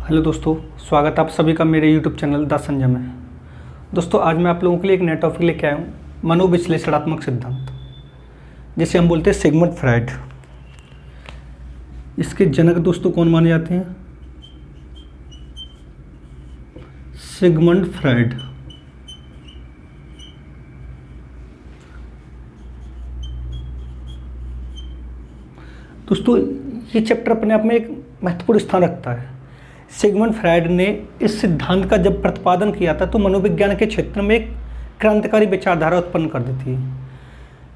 Hello दोस्तों, स्वागत है आप सभी का मेरे यूट्यूब चैनल द संजय में। दोस्तों, आज मैं आप लोगों के लिए एक नया टॉपिक लेके आया हूँ, मनोविश्लेषणात्मक सिद्धांत, जिसे हम बोलते हैं सिगमंड फ्रायड। इसके जनक दोस्तों कौन माने जाते हैं? Sigmund Freud. दोस्तों, ये चैप्टर अपने आप में एक महत्वपूर्ण स्थान रखता है। सिगमंड फ्रायड ने इस सिद्धांत का जब प्रतिपादन किया था तो मनोविज्ञान के क्षेत्र में एक क्रांतिकारी विचारधारा उत्पन्न कर दी थी,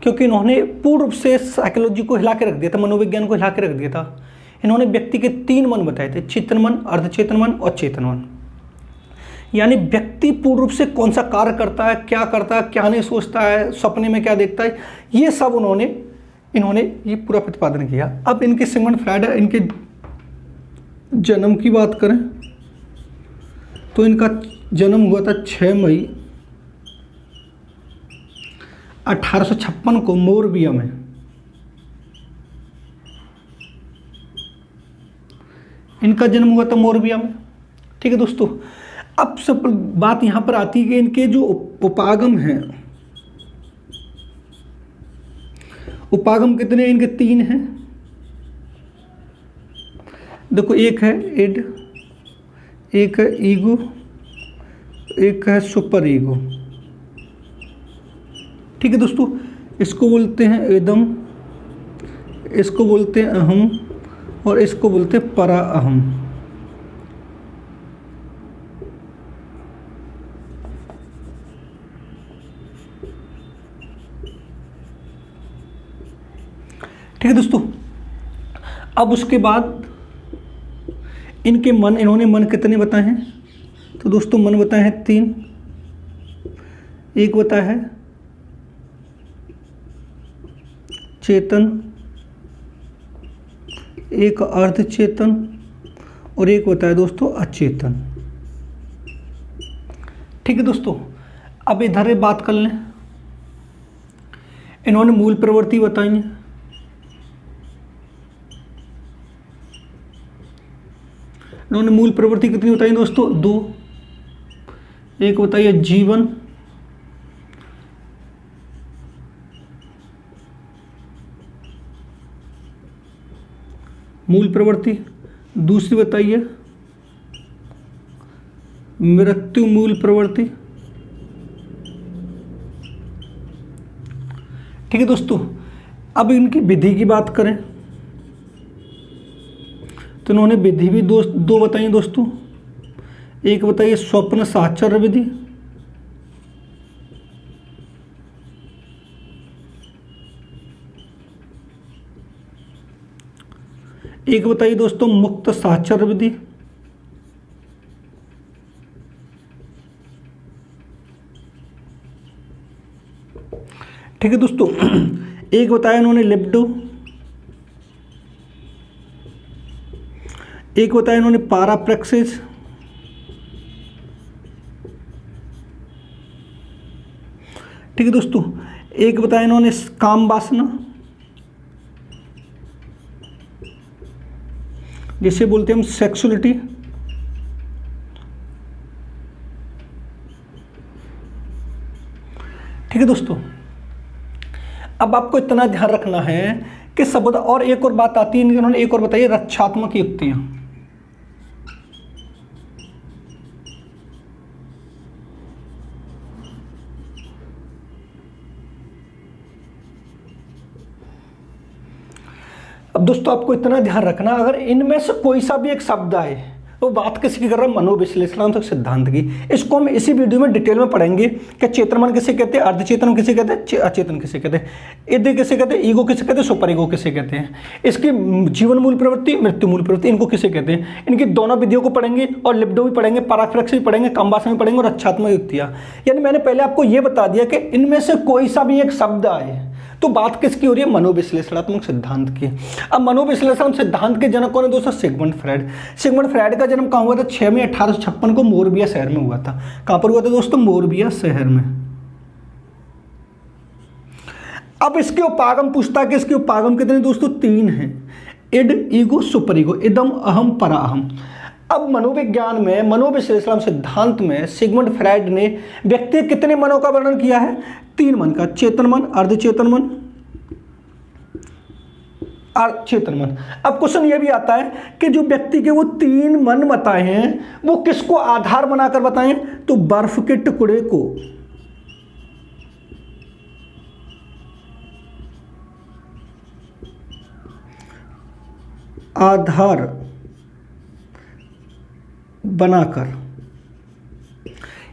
क्योंकि इन्होंने पूर्ण रूप से साइकोलॉजी को हिला के रख दिया था, मनोविज्ञान को हिला के रख दिया था। इन्होंने व्यक्ति के 3 मन बताए थे, चेतन मन, अर्धचेतन मन और चेतन मन। यानी व्यक्ति पूर्ण रूप से कौन सा कार्य करता है, क्या नहीं सोचता है, सपने में क्या देखता है, ये सब इन्होंने ये पूरा प्रतिपादन किया। अब इनके सिगमंड फ्रायड, इनके जन्म की बात करें तो इनका जन्म हुआ था 6 मई 1856 को मोरबिया में। इनका जन्म हुआ था मोरबिया में। ठीक है दोस्तों, अब सब बात यहां पर आती है कि इनके जो उपागम हैं, उपागम कितने? इनके 3 हैं। देखो, एक है इड, एक है ईगो, एक है सुपर ईगो। ठीक है दोस्तों, इसको बोलते हैं इदम, इसको बोलते हैं अहम और इसको बोलते हैं परा अहम। ठीक है दोस्तों, अब उसके बाद इनके मन, इन्होंने मन कितने बताए हैं? तो दोस्तों मन बताए हैं 3। एक बताया है चेतन, एक अर्धचेतन और एक बताया दोस्तों अचेतन। ठीक है दोस्तों, अब इधर बात कर लें। इन्होंने मूल प्रवृत्ति बताई है। इन्होंने मूल प्रवृत्ति कितनी बताई दोस्तों? 2। एक बताइए जीवन, मूल प्रवृत्ति। दूसरी बताइए मृत्यु मूल प्रवृत्ति। ठीक है दोस्तों, अब इनकी विधि की बात करें तो इन्होंने विधि भी दो बताई दोस्तों। एक बताइए स्वप्न साक्षर विधि, एक बताइए दोस्तों मुक्त साक्षर विधि, ठीक है दोस्तों। एक बताया इन्होंने लिबिडो, एक बताया इन्होंने पाराप्रेक्सिस, ठीक है दोस्तों। एक बताया इन्होंने काम वासना, जिसे बोलते हैं हम सेक्सुअलिटी। ठीक है दोस्तों, अब आपको इतना ध्यान रखना है कि शब्द, और एक और बात आती है, इन्होंने एक और बताई रक्षात्मक युक्तियां। अब दोस्तों आपको इतना ध्यान रखना, अगर इनमें से कोई सा भी एक शब्द आए तो बात किसकी कर रहा है? मनोविश्लेषणात्मक सिद्धांत की। इसको हम इसी वीडियो में डिटेल में पढ़ेंगे कि चेतन मन किसे कहते हैं, अर्धचेतन किसे कहते हैं, अचेतन किसे कहते हैं, इद किसे कहते हैं, ईगो किसे कहते हैं, सुपर ईगो किसे कहते हैं, इसकी जीवन मूल प्रवृत्ति, मृत्यु मूल प्रवृत्ति, इनको किसे कहते हैं। इनकी दोनों विधियों को पढ़ेंगे और लिबिडो भी पढ़ेंगे, पाराफ्लेक्स भी पढ़ेंगे, कामवासना भी पढ़ेंगे और रक्षात्मक युक्तियां। यानी मैंने पहले आपको यह बता दिया कि इनमें से कोई सा भी एक शब्द आए तो बात किसकी हो रही है? मनोविश्लेषणात्मक सिद्धांत की। अब मनोविश्लेषण सिद्धांत के जनक कौन है दोस्तों? Sigmund Freud. सिगमंड फ्रायड का जन्म कहाँ हुआ था? 6 मई 1856 को मोरबिया शहर में हुआ था। कहां पर हुआ था दोस्तों? मोरबिया शहर में। अब इसके उपागम पूछता है कि इसके उपागम कितने दोस्तों? 3 हैं। इड, ईगो, सुपर ईगो, इदम, अहम, परा अहम। अब मनोविज्ञान में, मनोविश्लेषण सिद्धांत में सिगमंड फ्रायड ने व्यक्ति के कितने मनों का वर्णन किया है? 3 मन का, चेतन मन, अर्धचेतन मन, चेतन मन। अब क्वेश्चन ये भी आता है कि जो व्यक्ति के वो 3 मन बताए हैं वो किसको आधार बनाकर बताएं? तो बर्फ के टुकड़े को आधार बनाकर,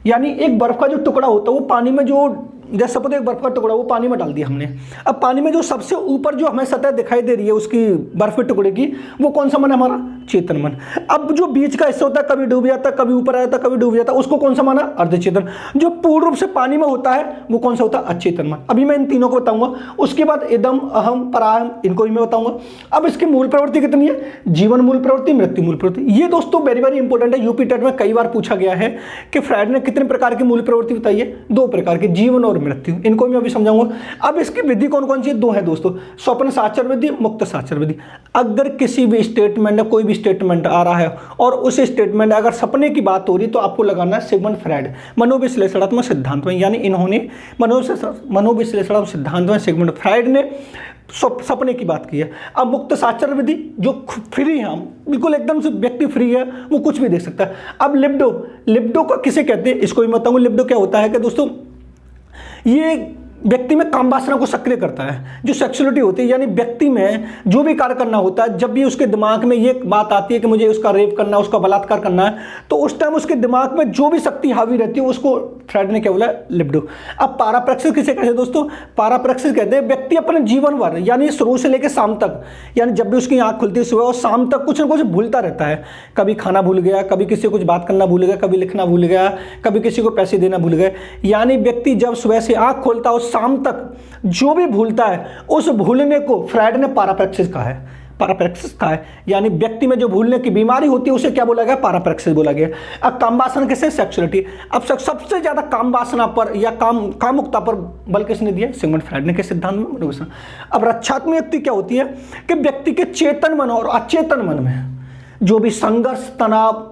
यानी एक बर्फ का जो टुकड़ा होता है वो पानी में, जो जैसे सपोज एक बर्फ का टुकड़ा वो पानी में डाल दिया हमने, अब पानी में जो सबसे ऊपर जो हमें सतह दिखाई दे रही है उसकी बर्फ के टुकड़े की, वो कौन सा मन है? हमारा चेतन मन। अब जो बीच का हिस्सा होता है कभी डूब जाता है, कभी ऊपर आ जाता है, कभी डूब जाता है, उसको कौन सा माना? अर्धचेतन। जो पूर्ण रूप से पानी में होता है वो कौन सा होता है? अचेतन मन। अभी मैं इन तीनों को बताऊंगा, उसके बाद इदम, अहम, पराहम, इनको भी मैं बताऊंगा। अब इसकी मूल प्रवृत्ति कितनी है? जीवन मूल प्रवृत्ति, मृत्यु मूल प्रवृत्ति। ये दोस्तों वेरी वेरी इंपॉर्टेंट है, यूपी टेट में कई बार पूछा गया है कि फ्रायड ने कितने प्रकार की मूल प्रवृत्ति बताई है? 2 प्रकार की, जीवन और मृत्यु। इनको मैं अभी समझाऊंगा। अब इसकी विधि कौन कौन सी है? 2 है दोस्तों, स्वप्न साक्षर विधि, मुक्त साक्षर विधि। अगर किसी भी स्टेटमेंट में कोई भी स्टेटमेंट आ रहा है और उस स्टेटमेंट अगर सपने की बात हो रही तो आपको लगाना है सिगमंड फ्रायड मनोविश्लेषणात्मक सिद्धांत में, यानी इन्होंने मनोविश्लेषणात्मक सिद्धांत में सिगमंड फ्रायड ने सपने की बात की है। अब मुक्त साक्षर विधि, जो फ्री है, हम बिल्कुल एकदम से व्यक्ति फ्री है, वो कुछ भी देख सकता है। अब लिबिडो, लिबिडो को किसे कहते हैं इसको भी बताऊंगा। लिबिडो क्या होता है कि दोस्तों ये व्यक्ति में काम वासना को सक्रिय करता है, जो सेक्सुअलिटी होती है, यानी व्यक्ति में जो भी कार्य करना होता है, जब भी उसके दिमाग में ये बात आती है कि मुझे उसका रेप करना है, उसका बलात्कार करना है, तो उस टाइम उसके दिमाग में जो भी शक्ति हावी रहती है उसको फ्रायड ने क्या बोला? लिबिडो। अब पाराप्रैक्सिस किसे कहते हैं दोस्तों? पाराप्रैक्सिस कहते हैं व्यक्ति अपने जीवन भर, यानी शुरू से लेकर शाम तक, यानी जब भी उसकी आंख खुलती है सुबह और शाम तक कुछ ना कुछ भूलता रहता है। कभी खाना भूल गया, कभी किसी से कुछ बात करना भूल गया, कभी लिखना भूल गया, कभी किसी को पैसे देना भूल गए। यानी व्यक्ति जब सुबह से आंख खोलता है और शाम तक जो भी भूलता है, उस भूलने को फ्रायड ने पाराप्रैक्सिस कहा है। पाराप्रैक्सिस कहा है, यानी व्यक्ति में जो भूलने की बीमारी होती है उसे क्या बोला गया? पाराप्रैक्सिस बोला गया। अब काम वासना किसे? सेक्सुअलिटी। अब सबसे ज्यादा काम वासना पर या कामुकता पर बल किसने दिया? सिगमंड फ्रायड ने के सिद्धांत में मनोविश्लेषण। अब रक्षात्मक युक्ति क्या होती है कि व्यक्ति के चेतन मन और अचेतन मन में जो भी संघर्ष, तनाव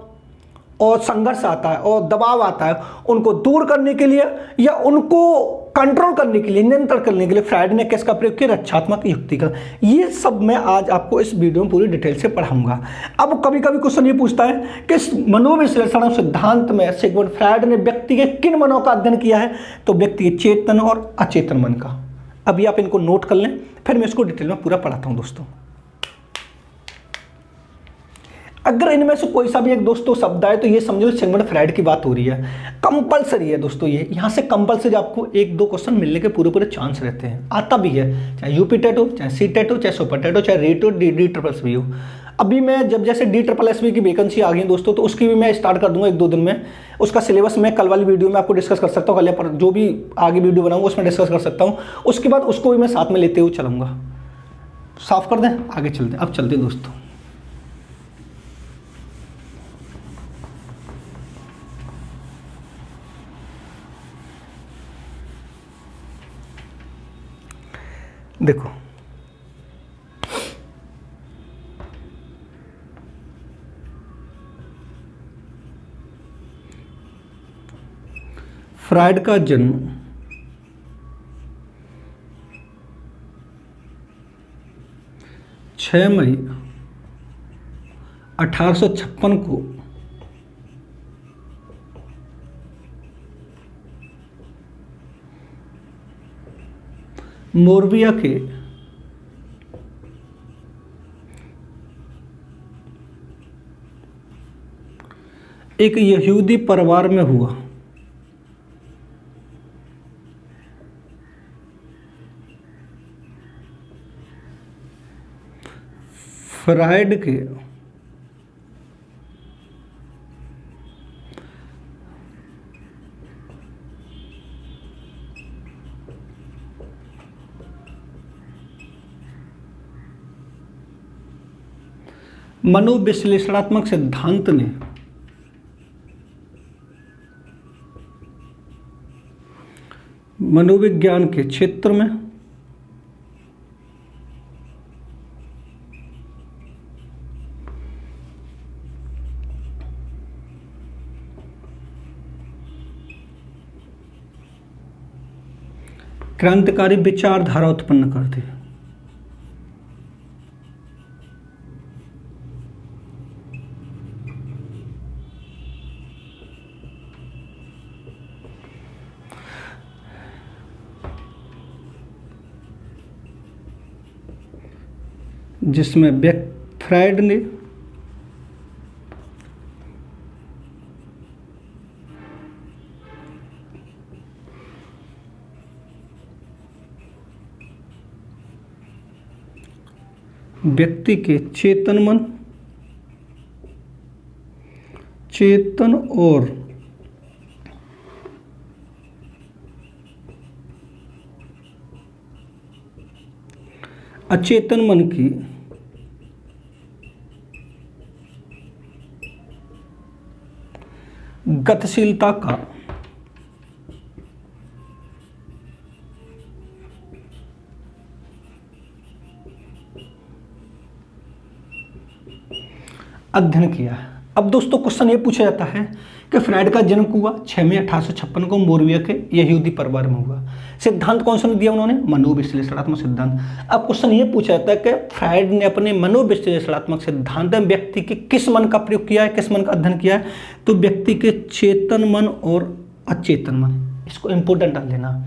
और संघर्ष आता है और दबाव आता है, उनको दूर करने के लिए या उनको कंट्रोल करने के लिए, नियंत्रण करने के लिए फ्रायड ने किसका प्रयोग किया? रक्षात्मक युक्ति का। ये सब मैं आज आपको इस वीडियो में पूरी डिटेल से पढ़ाऊंगा। अब कभी कभी क्वेश्चन ये पूछता है कि मनोविश्लेषण सिद्धांत में सिगमंड फ्रायड ने व्यक्ति के किन मनों का अध्ययन किया है? तो व्यक्ति के चेतन और अचेतन मन का। अभी आप इनको नोट कर लें, फिर मैं इसको डिटेल में पूरा पढ़ाता हूँ दोस्तों। अगर इनमें से कोई सा भी एक दोस्तों शब्द आए तो ये समझो सिगमंड फ्रायड की बात हो रही है। कंपलसरी है दोस्तों, ये यहाँ से कंपलसरी आपको 1-2 क्वेश्चन मिलने के पूरे चांस रहते हैं, आता भी है, चाहे यूपी टेट हो, चाहे सी टेट हो, चाहे सुपर टेट हो, चाहे रेट हो, DSSB हो। अभी मैं जब जैसे DSSB की वैकेंसी आ गई दोस्तों, तो उसकी भी मैं स्टार्ट कर दूंगा 1-2 दिन में। उसका सिलेबस मैं कल वाली वीडियो में आपको डिस्कस कर सकता हूँ, कल पर जो भी आगे वीडियो बनाऊंगा उसमें डिस्कस कर सकता हूँ। उसके बाद उसको भी मैं साथ में लेते हुए चलूँगा। साफ कर दें, आगे चलते। अब चलते दोस्तों, देखो फ्रायड का जन्म 6 मई 1856 को मोरविया के एक यहूदी परिवार में हुआ। फ्रायड के मनोविश्लेषणात्मक सिद्धांत ने मनोविज्ञान के क्षेत्र में क्रांतिकारी विचारधारा उत्पन्न करते। जिसमें फ्रायड ने व्यक्ति के चेतन और अचेतन मन की गतिशीलता का अध्ययन किया। अब दोस्तों क्वेश्चन ये पूछा जाता है कि फ्रायड का जन्म हुआ 6 मई 1856 को मोरविया के यहूदी परिवार में हुआ। सिद्धांत कौन सा दिया उन्होंने? मनोविश्लेषणात्मक सिद्धांत। अब क्वेश्चन ये पूछा जाता है कि फ्रायड ने अपने मनोविश्लेषणात्मक सिद्धांत में व्यक्ति के किस मन का प्रयोग किया है, किस मन का अध्ययन किया है? तो व्यक्ति के चेतन मन और अचेतन मन, इसको इंपोर्टेंट डाल लेना।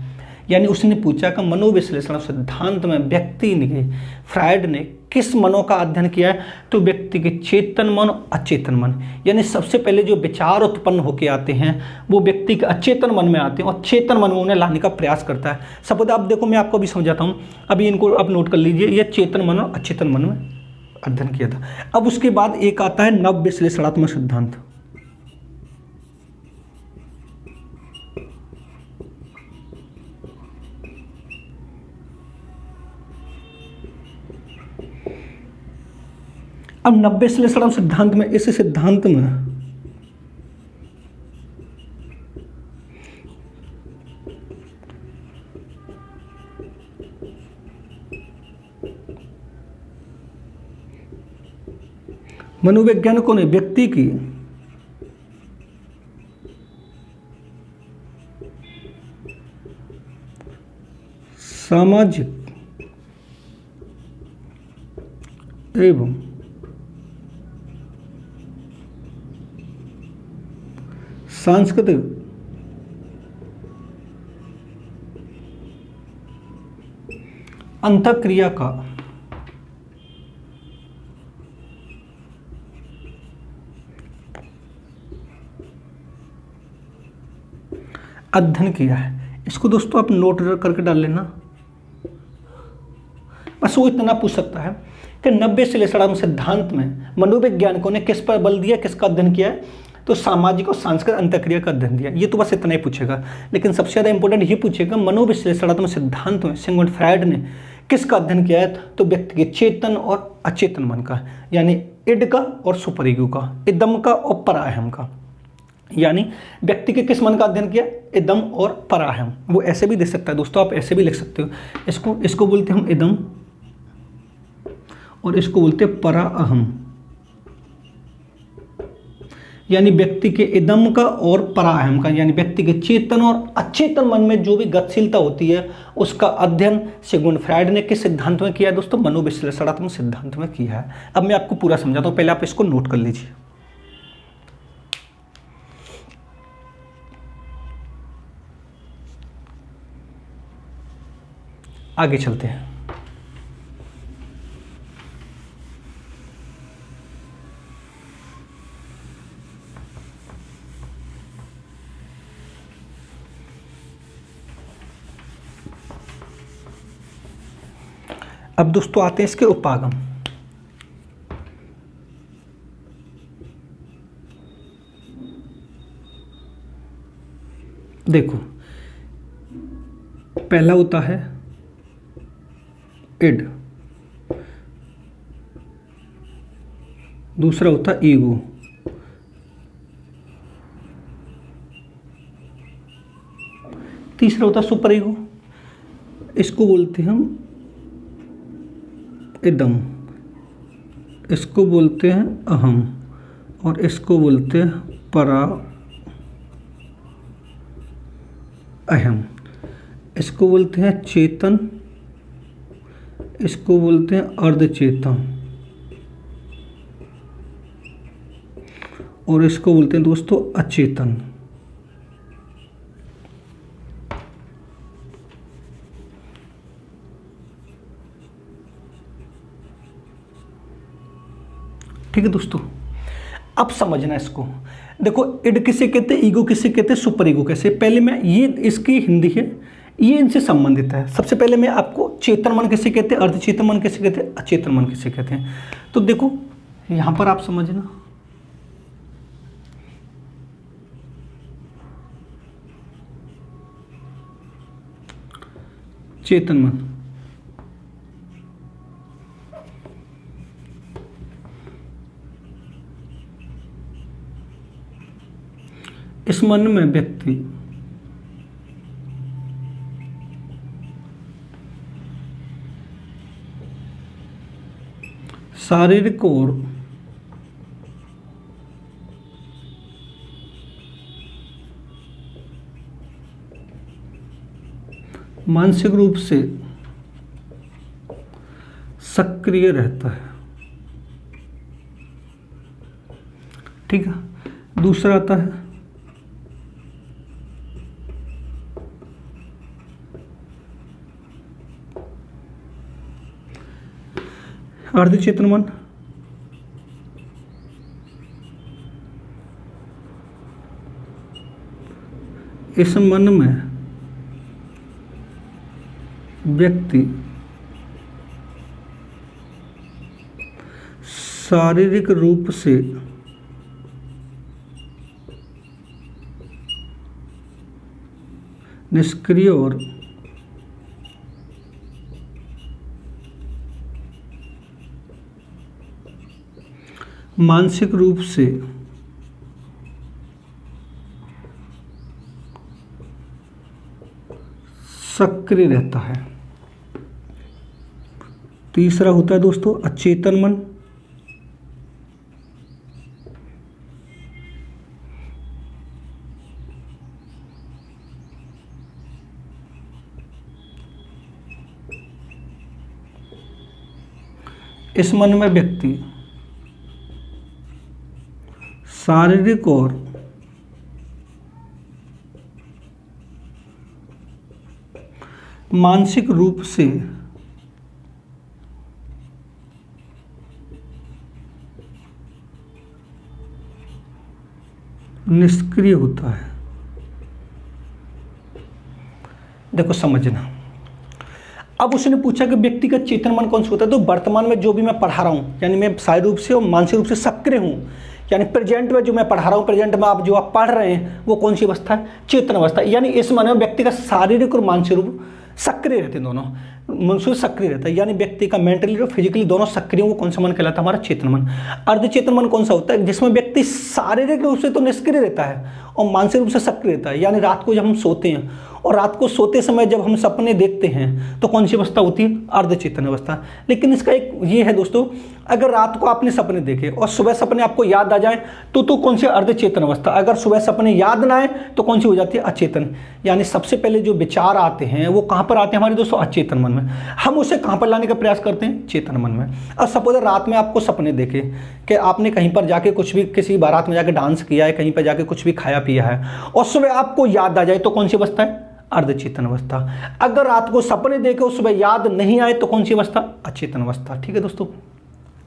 यानी उसने पूछा कि मनोविश्लेषण सिद्धांत में व्यक्ति ने, फ्रायड ने किस मनों का अध्ययन किया है? तो व्यक्ति के चेतन मन, अचेतन मन। यानी सबसे पहले जो विचार उत्पन्न होकर आते हैं वो व्यक्ति के अचेतन मन में आते हैं और चेतन मन में उन्हें लाने का प्रयास करता है। सपोज आप देखो, मैं आपको भी समझाता हूँ, अभी इनको आप नोट कर लीजिए। ये चेतन मन और अचेतन मन में अध्ययन किया था। अब उसके बाद एक आता है नव विश्लेषणात्मक सिद्धांत। अब नव विश्लेषणात्मक सिद्धांत में, इस सिद्धांत में मनोवैज्ञानिकों ने व्यक्ति की सामाजिक एवं सांस्कृतिक अंतःक्रिया का अध्ययन किया है। इसको दोस्तों आप नोट करके डाल लेना। बस वो इतना पूछ सकता है कि नव विश्लेषणात्मक सिद्धांत में मनोवैज्ञानिकों ने किस पर बल दिया, किसका अध्ययन किया है? तो सामाजिक और सांस्कृतिक अंतःक्रिया का अध्ययन दिया। ये तो बस इतना ही पूछेगा, लेकिन सबसे ज़्यादा इंपॉर्टेंट ये पूछेगा मनोविश्लेषणात्मक सिद्धांत में सिगमुंड फ्रायड ने किसका अध्ययन किया है? तो व्यक्ति के चेतन और अचेतन मन का, यानी इड का और सुपर ईगो का, इदम का और पराहम का। यानी व्यक्ति के किस मन का अध्ययन किया? इदम और पराहम। वो ऐसे भी दे सकता है दोस्तों, आप ऐसे भी लिख सकते हो। इसको बोलते हैं हम इदम और इसको बोलते हैं पराअहम। यानी व्यक्ति के इदम का और पराहम का, यानी व्यक्ति के चेतन और अचेतन मन में जो भी गतिशीलता होती है उसका अध्ययन सिगमुंड फ्रायड ने किस सिद्धांत में किया है दोस्तों? मनोविश्लेषणात्मक सिद्धांत में किया है। अब मैं आपको पूरा समझाता हूं, पहले आप इसको नोट कर लीजिए। आगे चलते हैं। अब दोस्तों आते हैं इसके उपागम। देखो, पहला होता है इड, दूसरा होता है ईगो, तीसरा होता है सुपर ईगो। इसको बोलते हैं हम इदम, इसको बोलते हैं अहम और इसको बोलते हैं परा अहम। इसको बोलते हैं चेतन, इसको बोलते हैं अर्धचेतन, और इसको बोलते हैं दोस्तों अचेतन। ठीक है दोस्तों, अब समझना इसको। देखो इड किसे कहते हैं, ईगो किसे कहते हैं, सुपर ईगो कैसे। पहले मैं ये इसकी हिंदी है, ये इनसे संबंधित है। सबसे पहले मैं आपको चेतन मन किसे कहते हैं, अर्धचेतन मन किसे कहते हैं, अचेतन मन किसे कहते हैं। तो देखो यहां पर आप समझना, चेतन मन, इस मन में व्यक्ति शारीरिक और मानसिक रूप से सक्रिय रहता है। ठीक है। दूसरा आता है अर्धचेतन मन, इस मन में व्यक्ति शारीरिक रूप से निष्क्रिय और मानसिक रूप से सक्रिय रहता है। तीसरा होता है दोस्तों अचेतन मन, इस मन में व्यक्ति शारीरिक और मानसिक रूप से निष्क्रिय होता है। देखो समझना, अब उसने पूछा कि व्यक्ति का चेतन मन कौन सा होता है। तो वर्तमान में जो भी मैं पढ़ा रहा हूँ, यानी मैं शारीरिक रूप से और मानसिक रूप से सक्रिय हूँ, यानी प्रेजेंट में जो मैं पढ़ा रहा हूँ, प्रेजेंट में आप जो आप पढ़ रहे हैं वो कौन सी अवस्था है, चेतन अवस्था। यानी इस मन में व्यक्ति का शारीरिक और मानसिक रूप सक्रिय रहते हैं, दोनों मनसूर सक्रिय रहता है। यानी व्यक्ति का मेंटली और फिजिकली दोनों सक्रिय वो कौन सा मन कहलाता है, हमारा चेतन मन। अर्धचेतन मन कौन सा होता है, जिसमें व्यक्ति शारीरिक रूप से तो निष्क्रिय रहता है और मानसिक रूप से सक्रिय रहता है। यानी रात को जब हम सोते हैं और रात को सोते समय जब हम सपने देखते हैं तो कौन सी अवस्था होती है, अर्धचेतन अवस्था। लेकिन इसका एक ये है दोस्तों, अगर रात को आपने सपने देखे और सुबह सपने आपको याद आ जाए तो कौन सी अर्धचेतन अवस्था। अगर सुबह सपने याद ना आए तो कौन सी हो जाती है, अचेतन। यानी सबसे पहले जो विचार आते हैं वो कहाँ पर आते हैं हमारे दोस्तों, अचेतन मन में। हम उसे कहाँ पर लाने का प्रयास करते हैं, चेतन मन में। अब सपोज रात में आपको सपने देखे कि आपने कहीं पर जाके कुछ भी, किसी बारात में जाके डांस किया है, कहीं पर जाके कुछ भी खाया पिया है और सुबह आपको याद आ जाए तो कौन सी अवस्था है, अर्धचेतन अवस्था। अगर रात को सपने देखे और सुबह याद नहीं आए तो कौन सी अवस्था, अचेतन अवस्था। ठीक है दोस्तों,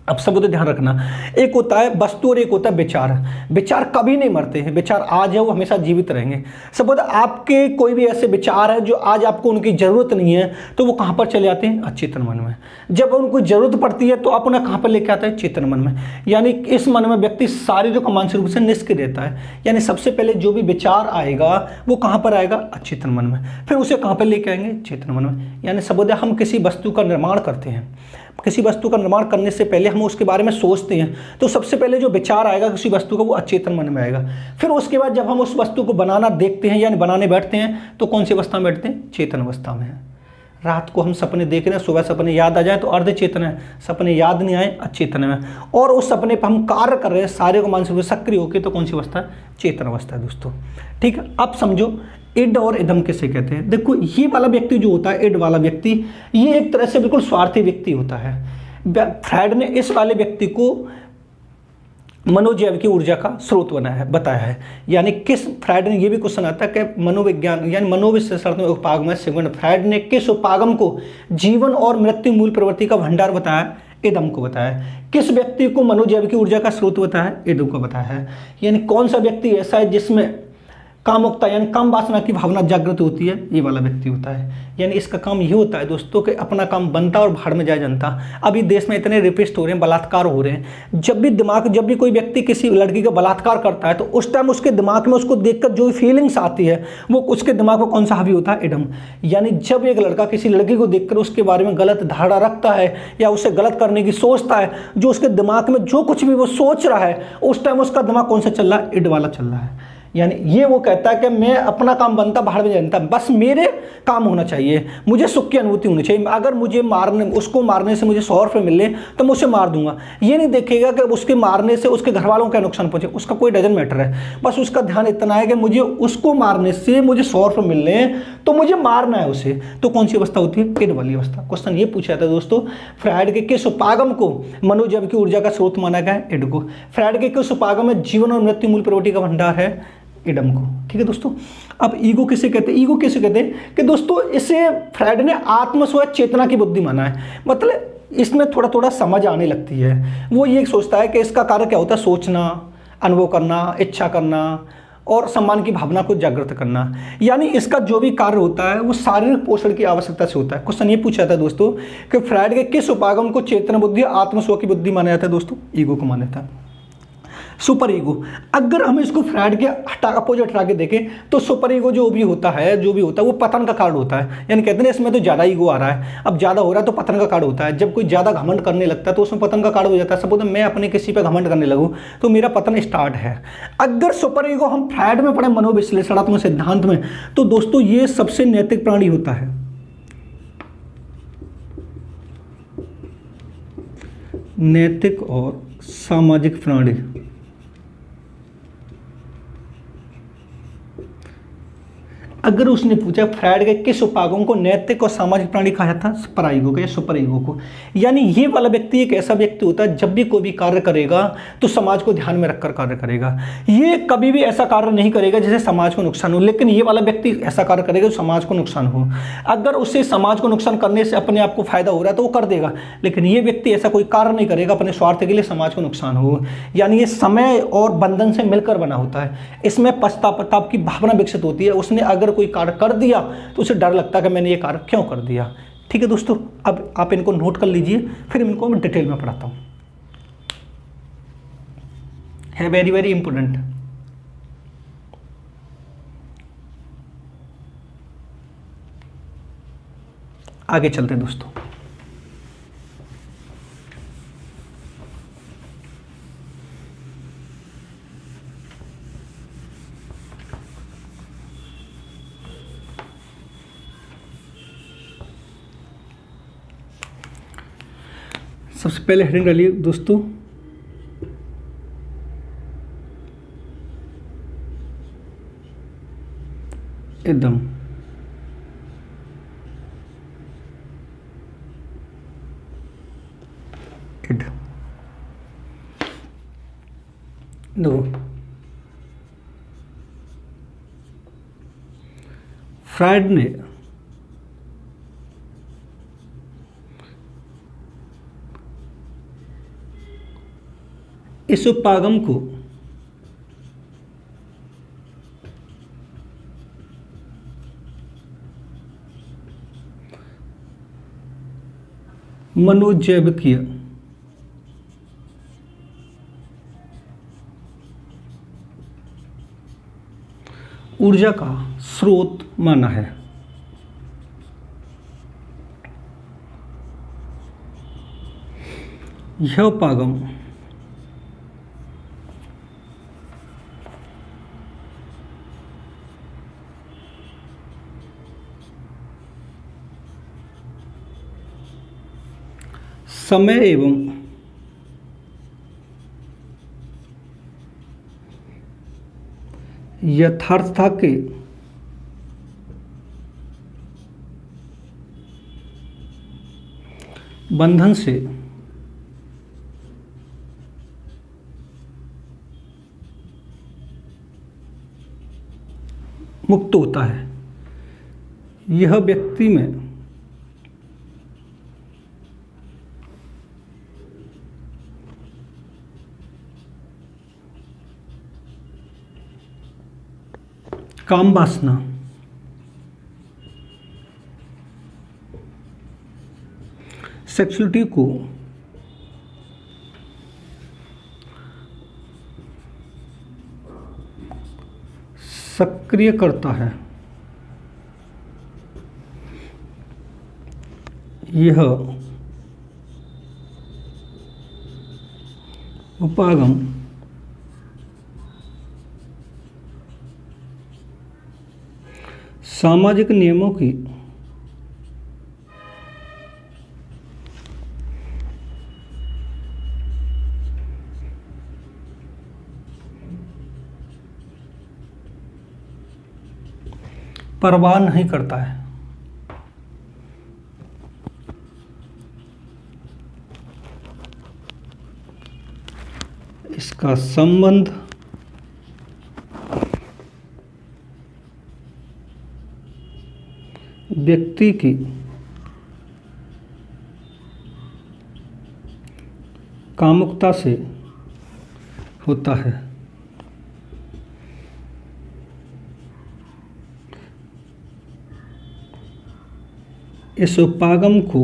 अब सब तो ध्यान रखना, एक होता है वस्तु और एक होता है विचार। विचार कभी नहीं मरते हैं, विचार आज है वो हमेशा जीवित रहेंगे। सपोज आपके कोई भी ऐसे विचार है जो आज आपको उनकी जरूरत नहीं है तो वो कहाँ पर चले जाते हैं, अचेतन मन में। जब उनको जरूरत पड़ती है तो आप उन्हें कहाँ पर लेके आता है, चेतन मन में। यानी इस मन में व्यक्ति शारीरिक और मानसिक रूप से निष्क्रिय रहता है। यानी सबसे पहले जो भी विचार आएगा वो कहाँ पर आएगा, अचेतन मन में। फिर उसे कहाँ पर लेके आएंगे, चेतन मन में। यानी सपोज हम किसी वस्तु का निर्माण करते हैं, किसी वस्तु का निर्माण करने से पहले हम उसके बारे में सोचते हैं तो सबसे पहले जो विचार आएगा किसी वस्तु का वो अचेतन मन में आएगा। फिर उसके बाद जब हम उस वस्तु को बनाना देखते हैं यानी बनाने बैठते हैं तो कौन सी अवस्था में बैठते हैं, चेतन अवस्था में है। रात को हम सपने देख रहे हैं, सुबह सपने याद आ जाए तो अर्ध चेतन है, सपने याद नहीं आए अचेतन है, और उस सपने पर हम कार्य कर रहे हैं सारे को मानसिक रूप से सक्रिय होकर, तो कौन सी अवस्था है? चेतन अवस्था है दोस्तों। ठीक है, अब समझो इड और इदम किसे कहते हैं। देखो ये वाला व्यक्ति जो होता है, इड वाला व्यक्ति, ये एक तरह से बिल्कुल स्वार्थी व्यक्ति होता है। फ्रायड ने इस वाले व्यक्ति को मनोजैव की ऊर्जा का स्रोत बताया है। यानी किस, फ्रायड ने यह भी क्वेश्चन आता है कि मनोविज्ञान यानी मनोविश्लेषणात्मक उपागम में सेकंड, फ्रायड ने किस उपागम को जीवन और मृत्यु मूल प्रवृत्ति का भंडार बताया? इदम को बताया। किस व्यक्ति को मनोजैव की ऊर्जा का स्रोत बताया? इदम को बताया है। यानी कौन सा व्यक्ति ऐसा है जिसमें कामुकता यानी काम वासना की भावना जागृत होती है? ये वाला व्यक्ति होता है। यानी इसका काम ये होता है दोस्तों कि अपना काम बनता और भाड़ में जाए जनता। अभी देश में इतने रेपिस्ट हो रहे हैं, बलात्कार हो रहे हैं, जब भी कोई व्यक्ति किसी लड़की का बलात्कार करता है तो उस टाइम उसके दिमाग में उसको देखकर जो फीलिंग्स आती है वो उसके दिमाग में कौन सा हावी होता है? इडम। यानी जब एक लड़का किसी लड़की को देखकर उसके बारे में गलत धारणा रखता है या उसे गलत करने की सोचता है, जो उसके दिमाग में जो कुछ भी वो सोच रहा है उस टाइम उसका दिमाग कौन सा चल रहा है? इड वाला चल रहा है। यानी ये वो कहता है कि मैं अपना काम बनता भाड़ में जानता, बस मेरे काम होना चाहिए, मुझे सुख की अनुभूति होनी चाहिए। अगर मुझे उसको मारने से मुझे 100 रुपये मिले तो मैं उसे मार दूंगा। ये नहीं देखेगा कि उसके मारने से उसके घर वालों का नुकसान पहुंचे, उसका कोई डजन मैटर है। बस उसका ध्यान इतना है कि मुझे उसको मारने से मुझे 100 रुपये मिल रहे हैं तो मुझे मारना है उसे। तो कौन सी अवस्था होती है? इड वाली अवस्था। क्वेश्चन ये पूछा था दोस्तों, फ्रायड के किस उपागम को मनोजैव की ऊर्जा का स्रोत माना गया है? इड को। फ्रायड के किस उपागम में जीवन और मृत्यु मूल प्रवृत्ति का भंडार है? इडम को। ठीक है दोस्तों। अब ईगो किसे कहते हैं? ईगो किसे कहते हैं कि दोस्तों इसे फ्रायड ने आत्मस्वयं चेतना की बुद्धि माना है। मतलब इसमें थोड़ा थोड़ा समझ आने लगती है। वो ये सोचता है कि इसका कार्य क्या होता है? सोचना, अनुभव करना, इच्छा करना और सम्मान की भावना को जागृत करना। यानी इसका जो भी कार्य होता है वो शारीरिक पोषण की आवश्यकता से होता है। क्वेश्चन ये पूछा था दोस्तों कि फ्रायड के किस उपागम को चेतना बुद्धि, आत्मस्व की बुद्धि माना जाता है? दोस्तों ईगो को माना था। सुपर ईगो, अगर हम इसको फ्रायड के अपोजिट हटा के देखें तो सुपर ईगो जो भी होता है वो पतन का कारण होता है। यानी कहते हैं इसमें तो ज़्यादा ईगो आ रहा है, अब ज़्यादा हो रहा है तो पतन का कारण होता है। जब कोई ज़्यादा घमंड करने लगता है तो उसमें पतन का कारण हो जाता है। सपोज मैं अपने किसी पे घमंड करने लगूँ तो मेरा पतन स्टार्ट है। अगर सुपर ईगो हम फ्रायड में पढ़े मनोविश्लेषणात्मक सिद्धांत में तो दोस्तों ये सबसे नैतिक प्राणी होता है। नैतिक और सामाजिक प्राणी। अगर उसने पूछा फ्रायड के किस उपागम को नैतिक और सामाजिक प्राणी कहा जाता है? सुपर ईगो को या सुपर ईगो को। यानी ये वाला व्यक्ति एक ऐसा व्यक्ति होता है जब भी कोई भी कार्य करेगा तो समाज को ध्यान में रखकर कार्य करेगा। ये कभी भी ऐसा कार्य नहीं करेगा जिससे समाज को नुकसान हो, लेकिन ये वाला व्यक्ति ऐसा कार्य करेगा जो समाज को नुकसान हो। अगर उससे समाज को नुकसान करने से अपने आप को फायदा हो रहा है तो वो कर देगा, लेकिन ये व्यक्ति ऐसा कोई कार्य नहीं करेगा अपने स्वार्थ के लिए समाज को नुकसान हो। यानी ये समय और बंधन से मिलकर बना होता है। इसमें पश्चाताप की भावना विकसित होती है। उसने अगर कोई कार्य कर दिया तो उसे डर लगता है कि मैंने ये कार्य क्यों कर दिया। ठीक है दोस्तों, अब आप इनको नोट कर लीजिए, फिर इनको मैं डिटेल में पढ़ाता हूं। है वेरी वेरी इंपॉर्टेंट। आगे चलते हैं दोस्तों। सबसे पहले हेडिंग डालिए दोस्तों, एकदम दो। फ्रायड ने इस उपागम को मनोजैविकीय ऊर्जा का स्रोत माना है। यह उपागम समय एवं यथार्थता के बंधन से मुक्त होता है। यह व्यक्ति में काम वासना, सेक्सुअलिटी को सक्रिय करता है। यह उपागम सामाजिक नियमों की परवाह नहीं करता है। इसका संबंध व्यक्ति की कामुकता से होता है। इस उपागम को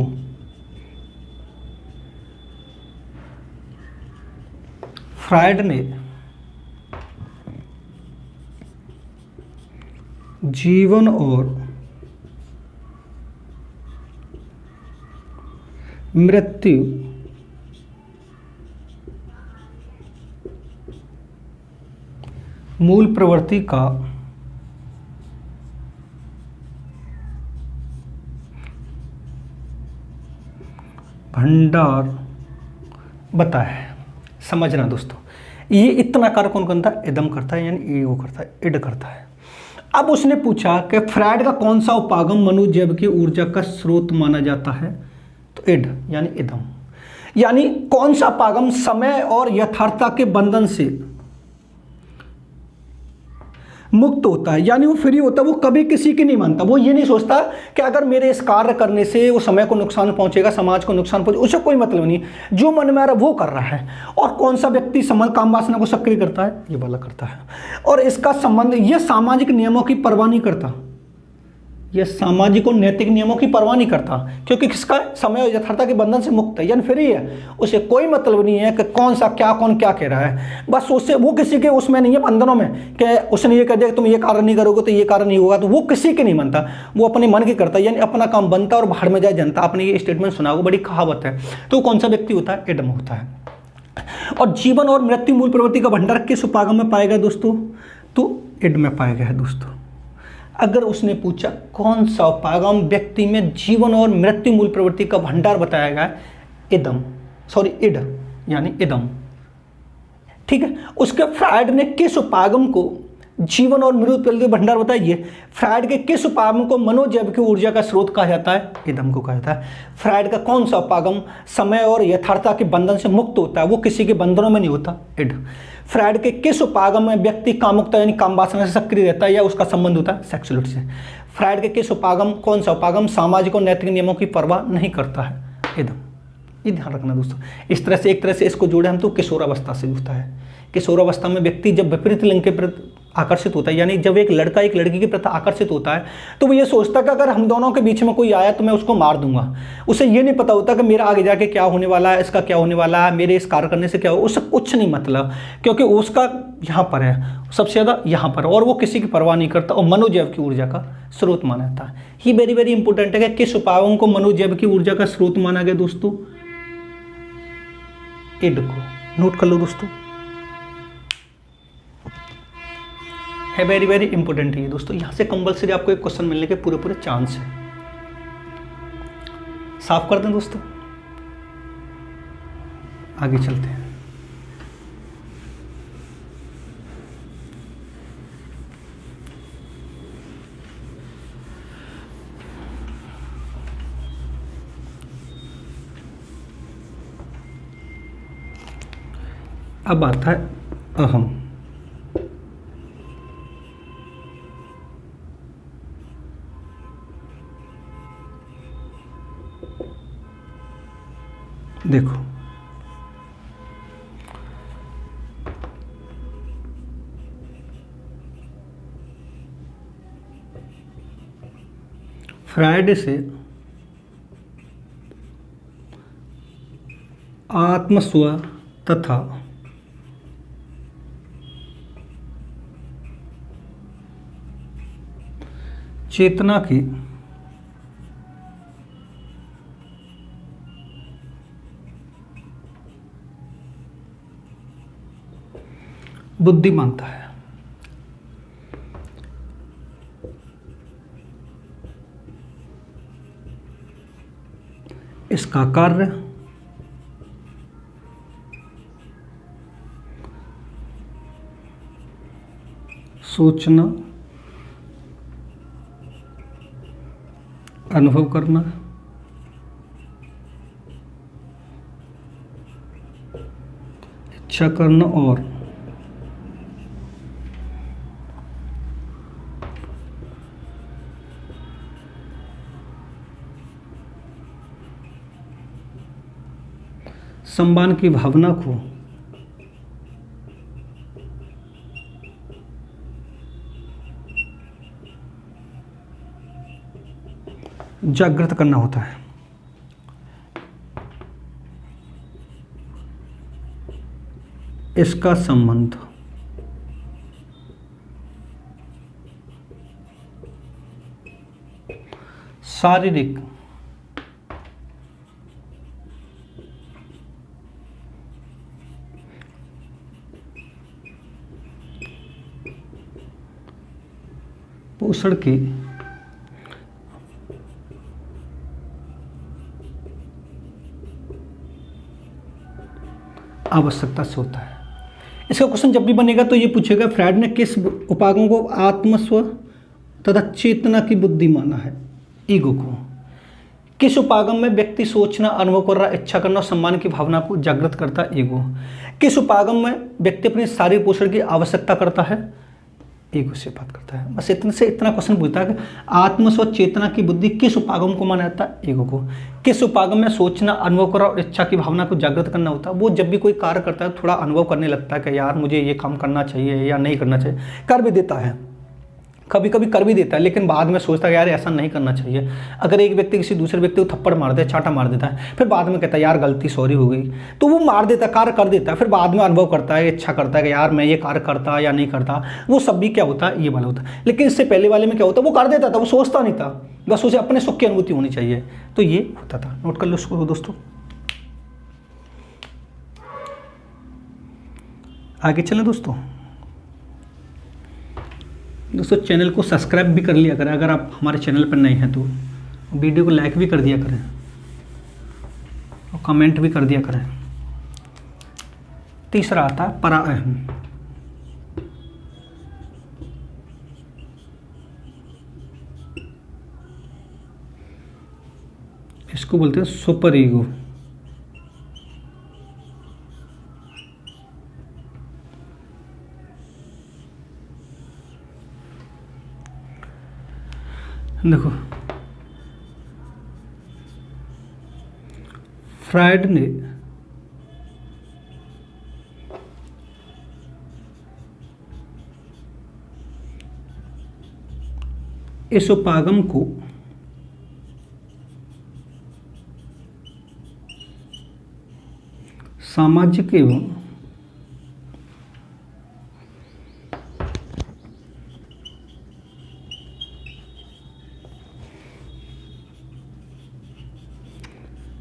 फ्रायड ने जीवन और मृत्यु मूल प्रवृत्ति का भंडार बताया है। समझना दोस्तों, ये इतना कार्य कौन करता है? इदम करता है, यानी ईगो करता है, इड करता है। अब उसने पूछा कि फ्रायड का कौन सा उपागम मनोजैव की ऊर्जा का स्रोत माना जाता है? तो इड यानी इदम, यानी कौन सा उपागम समय और यथार्थता के बंधन से मुक्त होता है, यानी वो फ्री होता है, वो कभी किसी की नहीं मानता। वो ये नहीं सोचता कि अगर मेरे इस कार्य करने से वो समय को नुकसान पहुंचेगा, समाज को नुकसान पहुंचेगा, उसे कोई मतलब नहीं। जो मन में आ रहा है वो कर रहा है। और कौन सा व्यक्ति काम वासना को सक्रिय करता है? ये वाला करता है। और इसका संबंध, ये सामाजिक नियमों की परवाह नहीं करता, यह सामाजिक और नैतिक नियमों की परवाह नहीं करता, क्योंकि किसका समय और यथार्थता के बंधन से मुक्त है, यानी फ्री है। उसे कोई मतलब नहीं है कि कौन क्या कह रहा है। बस उससे, वो किसी के उसमें नहीं है, बंधनों में, कि उसने ये कह दिया तुम ये कार्य नहीं करोगे तो ये कार्य नहीं होगा, तो वो किसी के नहीं मानता, वो अपने मन की करता है, यानी अपना काम बनता और बाहर में जाए जनता। आपने ये स्टेटमेंट सुना होगा, बड़ी कहावत है। तो कौन सा व्यक्ति होता है? एडम होता है। और जीवन और मृत्यु मूल प्रवृत्ति का भंडार किस उपागम में पाया गया दोस्तों? तो इड में पाया गया है दोस्तों। अगर उसने पूछा कौन सा उपागम व्यक्ति में जीवन और मृत्यु मूल प्रवृत्ति का भंडार बताया गया है? इड यानी इदम, ठीक है। उसके फ्रायड ने किस उपागम को जीवन और मृत्यु प्रवृत्ति का भंडार बताइए? फ्रायड के किस उपागम को मनोजैव की ऊर्जा का स्रोत कहा जाता है? इदम को कहा जाता है। फ्रायड का कौन सा उपागम समय और यथार्थता के बंधन से मुक्त होता है, वो किसी के बंधनों में नहीं होता? इड। फ्रायड के किस उपागम में व्यक्ति कामुकता यानी काम वासना से सक्रिय रहता है, या उसका संबंध होता है सेक्सुअलिटी से? फ्रायड के किस उपागम, कौन सा उपागम सामाजिक और नैतिक नियमों की परवाह नहीं करता है? इदम। ये ध्यान रखना दोस्तों। इस तरह से, एक तरह से इसको जोड़े हम तो किशोरावस्था से होता है। किशोरावस्था में व्यक्ति जब विपरीत लिंग के प्रति आकर्षित होता है, यानी जब एक लड़का एक लड़की के प्रति आकर्षित होता है, तो वो ये सोचता है कि अगर हम दोनों के बीच में कोई आया तो मैं उसको मार दूंगा। उसे ये नहीं पता होता कि मेरा आगे जाके क्या होने वाला है, इसका क्या होने वाला है, मेरे इस कार्य करने से क्या हो, उससे कुछ नहीं मतलब, क्योंकि उसका यहाँ पर है, सबसे ज़्यादा यहाँ पर, और वो किसी की परवाह नहीं करता और मनोजैव की ऊर्जा का स्रोत माना जाता है। ही वेरी वेरी इंपॉर्टेंट है कि किस उपायों को मनोजैव की ऊर्जा का स्रोत माना गया दोस्तों? इड को नोट कर लो दोस्तों, है वेरी वेरी इंपॉर्टेंट है ये दोस्तों। यहां से कंपल्सरी आपको एक क्वेश्चन मिलने के पूरे चांस है। साफ कर दें दोस्तों। आगे चलते हैं। अब आता है अहम। देखो, फ्रायड से आत्मस्व तथा चेतना की बुद्धि मानता है। इसका कार्य सोचना, अनुभव करना, इच्छा करना और सम्मान की भावना को जागृत करना होता है। इसका संबंध शारीरिक पोषण की आवश्यकता से होता है। इसका क्वेश्चन जब भी बनेगा तो ये पूछेगा फ्रायड ने किस उपागम को आत्मस्व तथा चेतना की बुद्धि माना है। ईगो को किस उपागम में व्यक्ति सोचना, अनुभव कर रहा, इच्छा करना और सम्मान की भावना को जागृत करता है। ईगो किस उपागम में व्यक्ति अपने शारीरिक पोषण की आवश्यकता करता है। ईगो से बात करता है। बस इतना क्वेश्चन पूछता है कि आत्मस्व चेतना की बुद्धि किस उपागम को माना जाता है। ईगो को किस उपागम में सोचना, अनुभव करना और इच्छा की भावना को जागृत करना होता है। वो जब भी कोई कार्य करता है थोड़ा अनुभव करने लगता है कि यार मुझे ये काम करना चाहिए या नहीं करना चाहिए। कर भी देता है, कभी कभी कर भी देता है, लेकिन बाद में सोचता है यार ऐसा नहीं करना चाहिए। अगर एक व्यक्ति किसी दूसरे व्यक्ति को थप्पड़ मार दे, चाटा मार देता है, फिर बाद में कहता है यार गलती, सॉरी हो गई, तो वो मार देता है, कार्य कर देता है, फिर बाद में अनुभव करता है, इच्छा करता है कि यार मैं ये कार्य करता या नहीं करता। वो सब भी क्या होता है, ये वाला होता है। लेकिन इससे पहले वाले में क्या होता है, वो कर देता था, वो सोचता नहीं था, बस उसे अपने सुख की अनुभूति होनी चाहिए। तो ये होता था। नोट कर लो उसको दोस्तों। आगे चलें दोस्तों। चैनल को सब्सक्राइब भी कर लिया करें अगर आप हमारे चैनल पर नए हैं तो। वीडियो को लाइक भी कर दिया करें और कमेंट भी कर दिया करें। तीसरा आता है पराअहम। इसको बोलते हैं सुपर ईगो। देखो, फ्रायड ने इस उपागम को सामाजिक एवं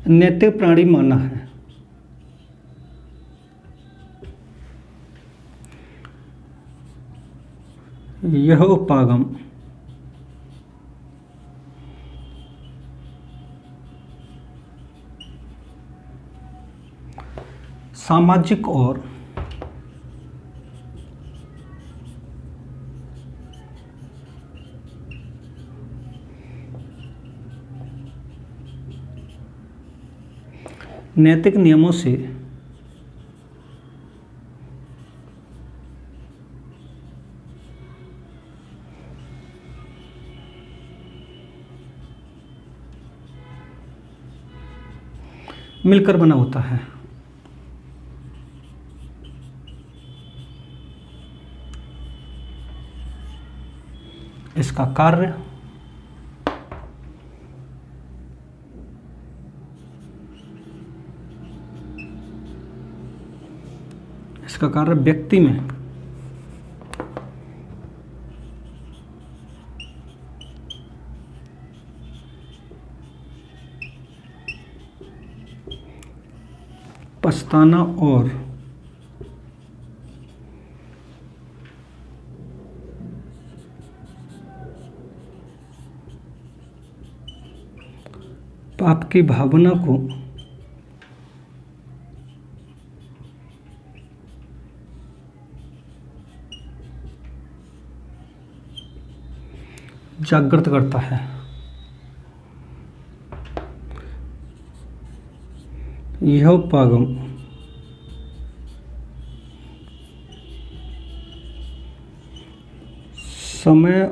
नैतिक प्राणी माना है। यह उपागम सामाजिक और नैतिक नियमों से मिलकर बना होता है। इसका कार्य व्यक्ति में पछताना और पाप की भावना को जागृत करता है। यह उपागम समय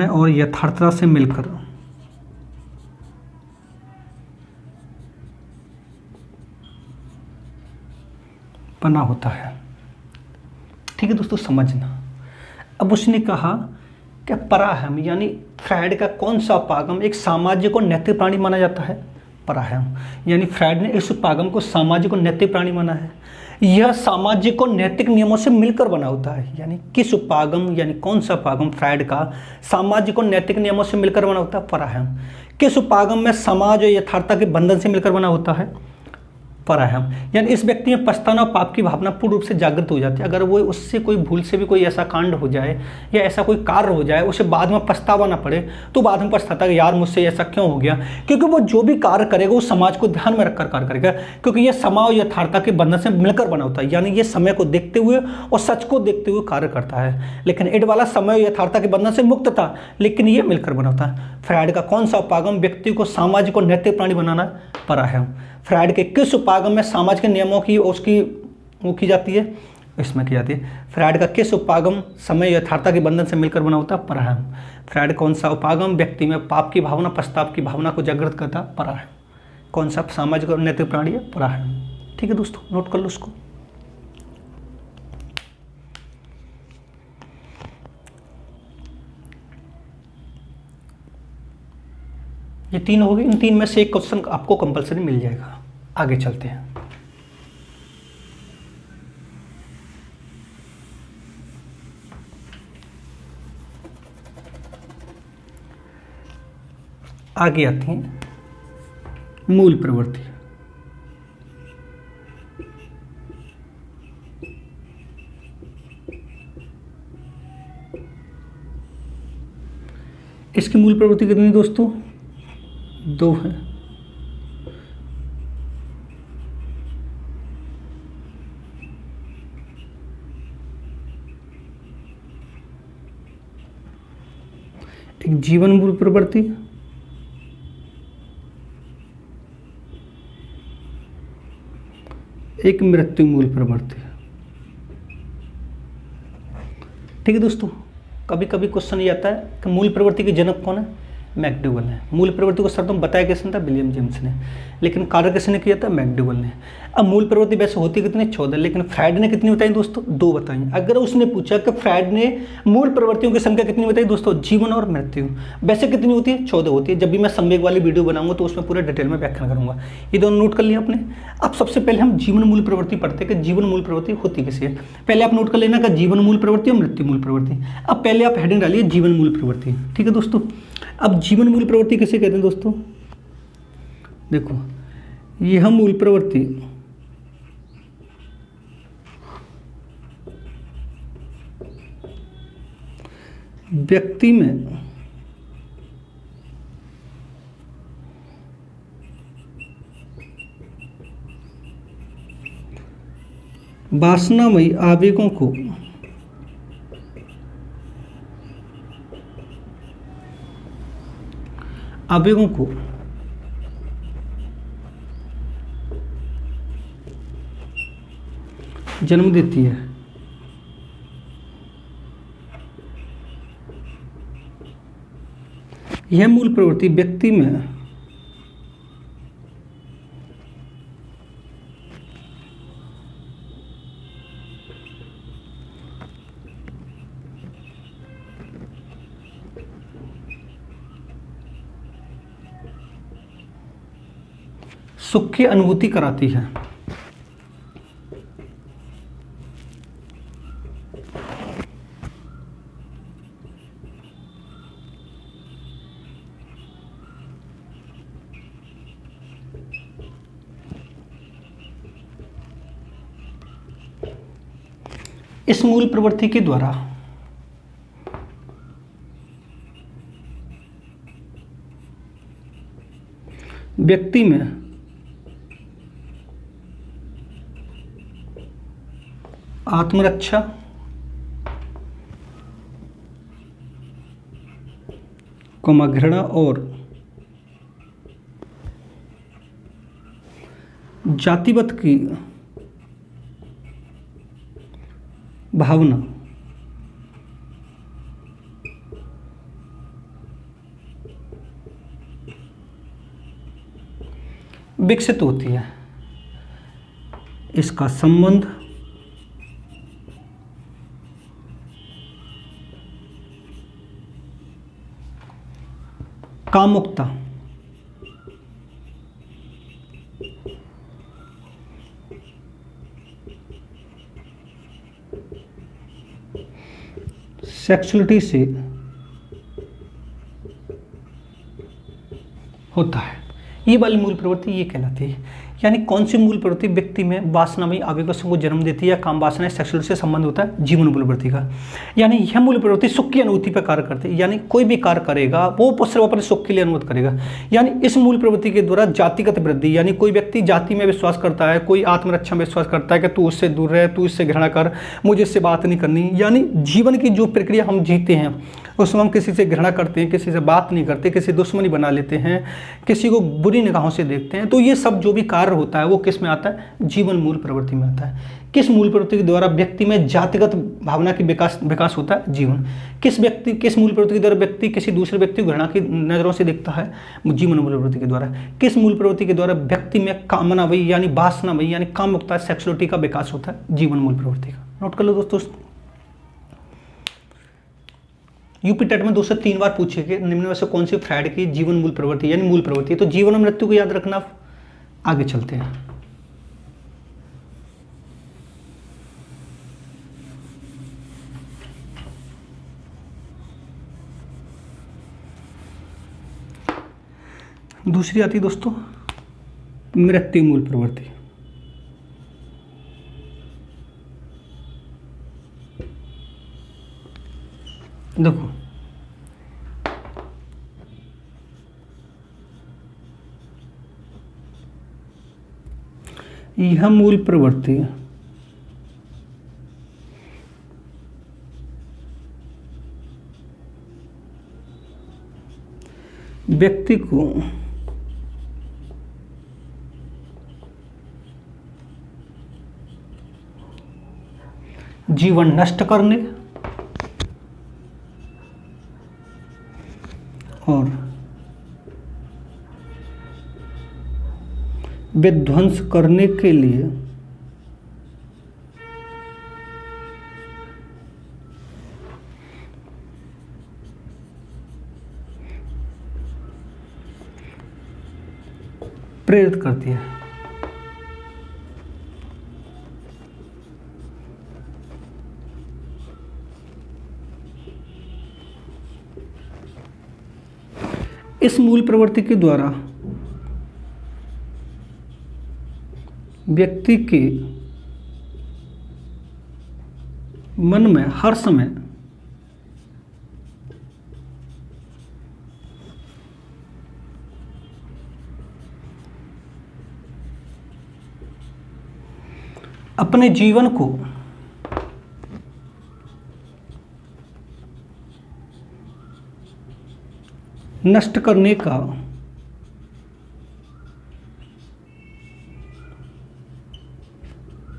और यथार्थता से मिलकर बना होता है। ठीक है दोस्तों, समझना। अब उसने कहा कि पराहम यानी फ्रायड का कौन सा उपागम एक सामाजिक और नैतिक प्राणी माना जाता है? पराहम यानी फ्रायड ने इस उपागम को सामाजिक और नैतिक प्राणी माना है। यह सामाजिक और नैतिक नियमों से मिलकर बना होता है। यानी किस उपागम यानी कौन सा उपागम फ्रायड का सामाजिक और नैतिक नियमों से मिलकर बना होता है? पराहम। किस उपागम में समाज और यथार्थता के बंधन से मिलकर बना होता है? पराहम। यानी इस व्यक्ति में पछताना और पाप की भावना पूर्ण रूप से जागृत हो जाती है। अगर वो उससे कोई भूल से भी कोई ऐसा कांड हो जाए या ऐसा कोई कार्य हो जाए, उसे बाद में पछतावा ना पड़े, तो बाद में पछताता है यार मुझसे ऐसा क्यों हो गया, क्योंकि वो जो भी कार्य करेगा वो समाज को ध्यान में रखकर कार्य करेगा, क्योंकि यह समाज और यथार्थता के बंधन से मिलकर बना होता है। यानी ये समय को देखते हुए और सच को देखते हुए कार्य करता है। लेकिन इड वाला समय और यथार्थता के बंधन से मुक्त था, लेकिन ये मिलकर बना होता है। फ्रायड का कौन सा उपागम व्यक्ति को सामाजिक और नैतिक प्राणी बनाना? पराहम। फ्रायड के किस उपागम में समाज के नियमों की उसकी वो की जाती है? इसमें की जाती है। फ्रायड का किस उपागम समय यथार्थता के बंधन से मिलकर बना होता है? पराहम। फ्रायड कौन सा उपागम व्यक्ति में पाप की भावना पश्चाताप की भावना को जागृत करता? पराहम। कौन सा सामाजिक और नैतिक प्राणी है? पराहम। ठीक है दोस्तों, नोट कर लो उसको। ये तीन हो गए। इन तीन में से एक क्वेश्चन आपको कंपलसरी मिल जाएगा। आगे चलते हैं। आगे आती हैं मूल प्रवृत्ति। इसकी मूल प्रवृत्ति कितनी दोस्तों? 2 है। एक जीवन मूल प्रवृत्ति, एक मृत्यु मूल प्रवृत्ति। ठीक है दोस्तों, कभी कभी क्वेश्चन ये आता है कि मूल प्रवृत्ति के जनक कौन है? मैकडूगल ने। मूल प्रवृत्ति को सर्वप्रथम बताया किसने था? विलियम जेम्स ने। लेकिन कार्य किसने किया था? मैकडूगल ने। अब मूल प्रवृत्ति वैसे होती कितनी? 14, लेकिन फ्रायड ने कितनी बताई दोस्तों? 2 बताई। अगर उसने पूछा कि फ्रायड ने मूल प्रवृत्तियों की संख्या कितनी बताई दोस्तों? जीवन और मृत्यु। वैसे कितनी होती है? 14 होती है। जब भी मैं संवेग वाली वीडियो बनाऊंगा तो उसमें पूरे डिटेल में व्याख्यान करूंगा। ये दोनों नोट कर लिया आपने। अब सबसे पहले हम जीवन मूल प्रवृत्ति पढ़ते हैं कि जीवन मूल प्रवृत्ति होती किसी है। पहले आप नोट कर लेना कि जीवन मूल प्रवृत्ति और मृत्यु मूल प्रवृत्ति। अब पहले आप हेडिंग डालिए जीवन मूल प्रवृत्ति। ठीक है दोस्तों, अब जीवन मूल प्रवृत्ति किसे कहते हैं दोस्तों? देखो, यह मूल प्रवृत्ति व्यक्ति में वासनामयी आवेगों को जन्म देती है। यह मूल प्रवृत्ति व्यक्ति में सुख की अनुभूति कराती है। इस मूल प्रवृत्ति के द्वारा व्यक्ति में आत्मरक्षा, घृणा और जातिवाद की भावना विकसित होती है। इसका संबंध कामुकता, सेक्सुअलिटी से होता है। ये वाली मूल प्रवृत्ति ये कहलाती है। यानी कौन सी मूल प्रवृत्ति व्यक्ति में वासनामयी आवेगों को जन्म देती है, काम वासना सेक्सुअल से संबंध होता है जीवन मूल प्रवृत्ति का। यानी यह मूल प्रवृत्ति सुख की अनुभूति पर कार्य करती है। यानी कोई भी कार्य करेगा वो सिर्फ अपने सुख के लिए अनुमत करेगा। यानी इस मूल प्रवृत्ति के द्वारा जातिगत वृद्धि, यानी कोई व्यक्ति जाति में विश्वास करता है, कोई आत्मरक्षा में विश्वास करता है कि तू उससे दूर रहे, तू इससे घृणा कर, मुझे इससे बात नहीं करनी। यानी जीवन की जो प्रक्रिया हम जीते हैं उसमें हम किसी से घृणा करते हैं, किसी से बात नहीं करते, किसी दुश्मनी बना लेते हैं, किसी को बुरी निगाहों से देखते हैं। तो ये सब जो भी कार्य होता है वो किस में आता है? जीवन मूल प्रवृत्ति में आता है। किस मूल प्रवृत्ति के द्वारा व्यक्ति में जातिगत भावना की विकास होता है? जीवन। किस मूल प्रवृत्ति के द्वारा व्यक्ति किसी दूसरे व्यक्ति को घृणा की नजरों से देखता है? जीवन मूल प्रवृत्ति के द्वारा। किस मूल प्रवृत्ति के द्वारा व्यक्ति में कामना वही यानी वासना वही यानी कामुकता सेक्सुअलिटी का विकास होता है? जीवन मूल प्रवृत्ति का। नोट कर लो दोस्तों। यूपी टेट में 2 से 3 बार पूछे कि निम्न में से कौन सी फ्राइड की जीवन मूल प्रवृत्ति यानी मूल प्रवृत्ति है। तो जीवन और मृत्यु को याद रखना। आगे चलते हैं। दूसरी आती है दोस्तों मृत्यु मूल प्रवृत्ति। देखो यह मूल प्रवृत्ति व्यक्ति को जीवन नष्ट करने और विध्वंस करने के लिए प्रेरित करती है। इस मूल प्रवृत्ति के द्वारा व्यक्ति के मन में हर समय अपने जीवन को नष्ट करने का